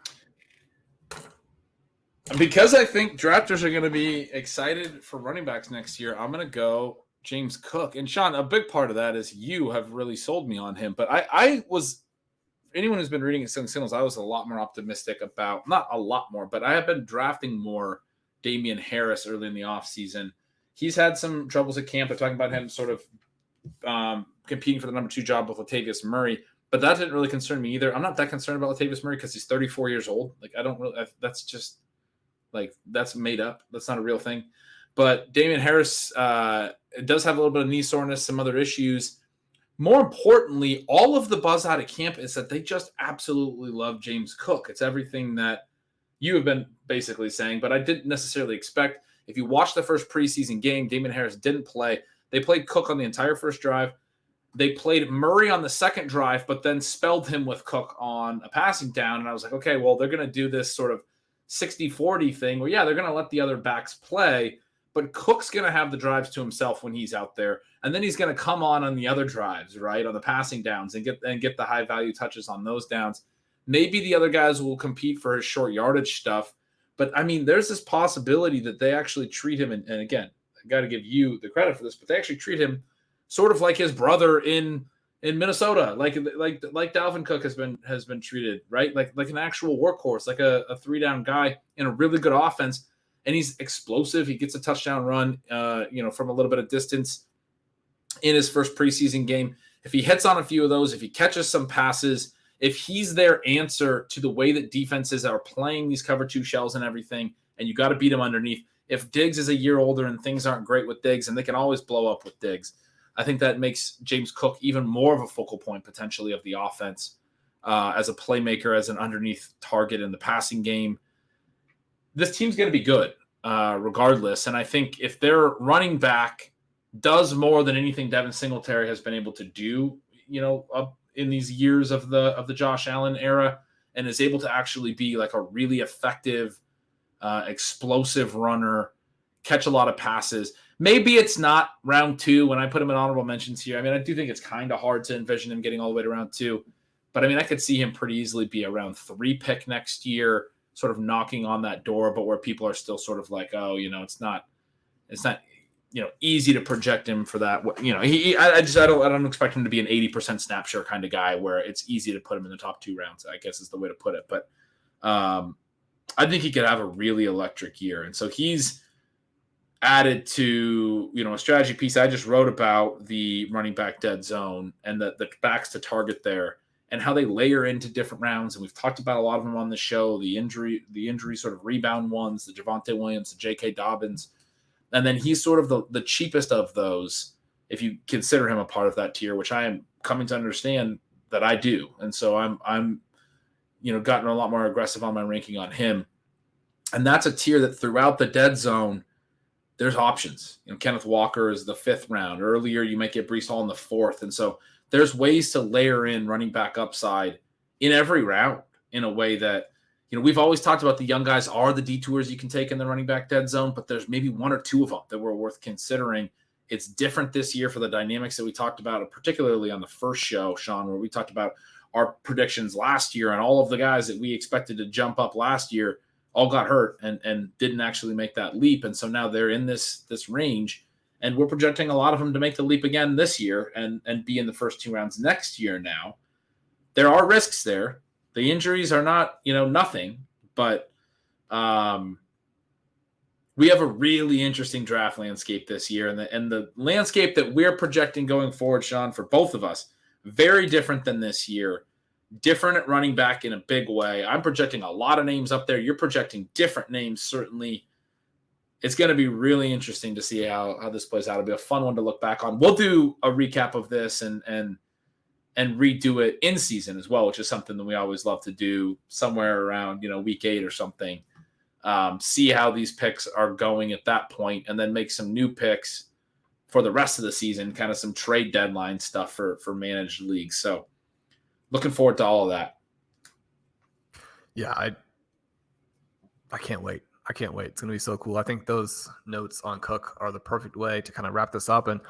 Because I think drafters are going to be excited for running backs next year, I'm going to go James Cook. And Sean, a big part of that is you have really sold me on him. But I was, anyone who's been reading his signals, I was a lot more optimistic about, not a lot more, but I have been drafting more Damian Harris early in the offseason. He's had some troubles at camp. I'm talking about him sort of competing for the number 2 job with Latavius Murray. But that didn't really concern me either. I'm not that concerned about Latavius Murray because he's 34 years old. Like, I don't really, that's just, like, that's made up. That's not a real thing. But Damian Harris does have a little bit of knee soreness, some other issues. More importantly, all of the buzz out of camp is that they just absolutely love James Cook. It's everything that you have been basically saying, but I didn't necessarily expect. If you watch the first preseason game, Damian Harris didn't play. They played Cook on the entire first drive. They played Murray on the second drive, but then spelled him with Cook on a passing down. And I was like, okay, well, they're going to do this sort of 60-40 thing where, yeah, they're going to let the other backs play, but Cook's going to have the drives to himself when he's out there. And then he's going to come on the other drives, right, on the passing downs and get the high-value touches on those downs. Maybe the other guys will compete for his short yardage stuff. But, I mean, there's this possibility that they actually treat him, and again, I got to give you the credit for this, but they actually treat him sort of like his brother in Minnesota, like Dalvin Cook has been treated, right? Like an actual workhorse, like a 3-down guy in a really good offense. And he's explosive. He gets a touchdown run, from a little bit of distance in his first preseason game. If he hits on a few of those, if he catches some passes, if he's their answer to the way that defenses are playing these cover 2 shells and everything, and you got to beat him underneath. If Diggs is a year older and things aren't great with Diggs, and they can always blow up with Diggs, I think that makes James Cook even more of a focal point potentially of the offense as a playmaker, as an underneath target in the passing game. This team's going to be good regardless. And I think if their running back does more than anything Devin Singletary has been able to do, up in these years of the Josh Allen era, and is able to actually be like a really effective, explosive runner, catch a lot of passes. Maybe it's not round 2 when I put him in honorable mentions here. I mean, I do think it's kind of hard to envision him getting all the way to round 2. But, I mean, I could see him pretty easily be a round 3 pick next year, sort of knocking on that door, but where people are still sort of like, oh, it's not easy to project him for that. I don't expect him to be an 80% snap share kind of guy where it's easy to put him in the top 2 rounds, I guess is the way to put it. But I think he could have a really electric year. And so he's added to, a strategy piece I just wrote about the running back dead zone and the backs to target there and how they layer into different rounds. And we've talked about a lot of them on the show, the injury sort of rebound ones, the Javonte Williams, the J.K. Dobbins. And then he's sort of the cheapest of those, if you consider him a part of that tier, which I am coming to understand that I do. And so I'm gotten a lot more aggressive on my ranking on him. And that's a tier that throughout the dead zone, there's options. Kenneth Walker is the 5th round. Earlier, you might get Breece Hall in the 4th. And so there's ways to layer in running back upside in every round in a way that, we've always talked about the young guys are the detours you can take in the running back dead zone, but there's maybe 1 or 2 of them that were worth considering It's different this year for the dynamics that we talked about, particularly on the first show, Sean, where we talked about our predictions last year, and all of the guys that we expected to jump up last year all got hurt and didn't actually make that leap. And so now they're in this range, and we're projecting a lot of them to make the leap again this year and be in the first 2 rounds next year. Now there are risks there. The injuries are not, nothing, but we have a really interesting draft landscape this year, and the landscape that we're projecting going forward, Sean, for both of us, very different than this year. Different at running back in a big way. I'm projecting a lot of names up there. You're projecting different names, certainly. It's going to be really interesting to see how this plays out. It'll be a fun one to look back on. We'll do a recap of this and redo it in season as well, which is something that we always love to do somewhere around, week 8 or something. See how these picks are going at that point, and then make some new picks for the rest of the season, kind of some trade deadline stuff for managed leagues. So looking forward to all of that. Yeah, I can't wait. It's going to be so cool. I think those notes on Cook are the perfect way to kind of wrap this up and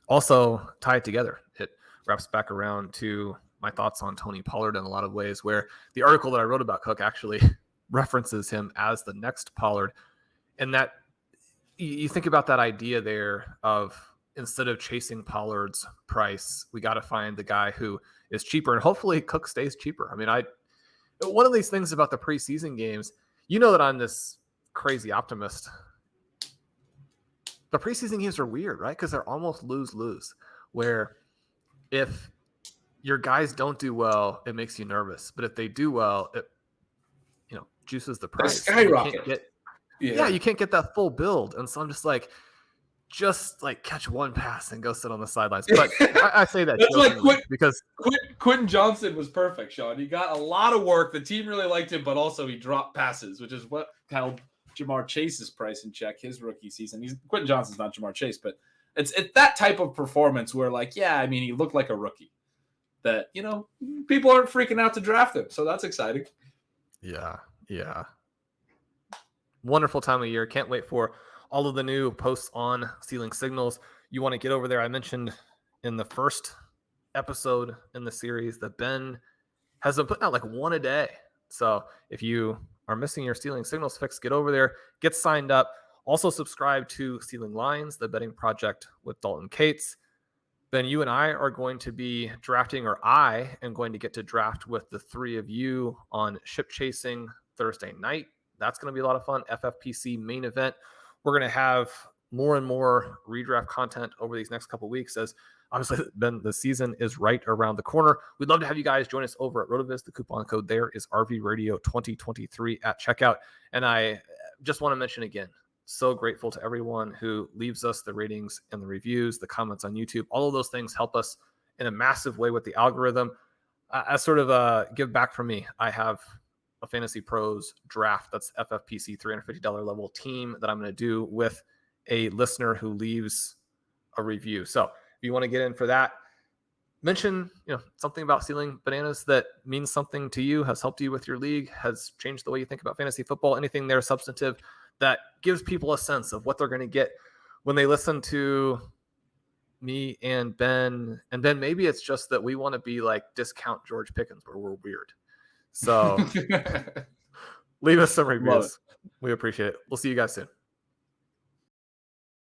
also tie it together. It wraps back around to my thoughts on Tony Pollard in a lot of ways, where the article that I wrote about Cook actually references him as the next Pollard. And that you think about that idea there of, instead of chasing Pollard's price, we got to find the guy who is cheaper, and hopefully Cook stays cheaper. I mean, one of these things about the preseason games, that I'm this crazy optimist. The preseason games are weird, right? Because they're almost lose-lose, where if your guys don't do well, it makes you nervous. But if they do well, it juices the price. Skyrocket. You can't get that full build. And so I'm just catch one pass and go sit on the sidelines. But I say that because Quentin Johnson was perfect, Sean. He got a lot of work. The team really liked him, but also he dropped passes, which is what held Jamar Chase's price in check his rookie season. Quentin Johnson's not Jamar Chase, but it's that type of performance where, he looked like a rookie that, people aren't freaking out to draft him. So that's exciting. Yeah. Wonderful time of year. Can't wait for all of the new posts on Stealing Signals. You want to get over there. I mentioned in the first episode in the series that Ben has been putting out one a day. So if you are missing your Stealing Signals fix, get over there, get signed up. Also subscribe to Stealing Lines, the betting project with Dalton Cates. Ben, you and I are going to be drafting, or I am going to get to draft with the three of you on Ship Chasing Thursday night. That's going to be a lot of fun. FFPC Main Event. We're going to have more and more redraft content over these next couple of weeks, as obviously, Ben, the season is right around the corner. We'd love to have you guys join us over at RotoViz. The coupon code there is RVRadio2023 at checkout. And I just want to mention again, so grateful to everyone who leaves us the ratings and the reviews, the comments on YouTube. All of those things help us in a massive way with the algorithm. As sort of a give back from me, I have a Fantasy Pros draft. That's FFPC $350 level team that I'm going to do with a listener who leaves a review. So if you want to get in for that, mention something about Stealing Bananas that means something to you, has helped you with your league, has changed the way you think about fantasy football, anything there substantive that gives people a sense of what they're going to get when they listen to me and Ben. And then maybe it's just that we want to be like discount George Pickens, where we're weird. So leave us some reviews. We appreciate it. We'll see you guys soon.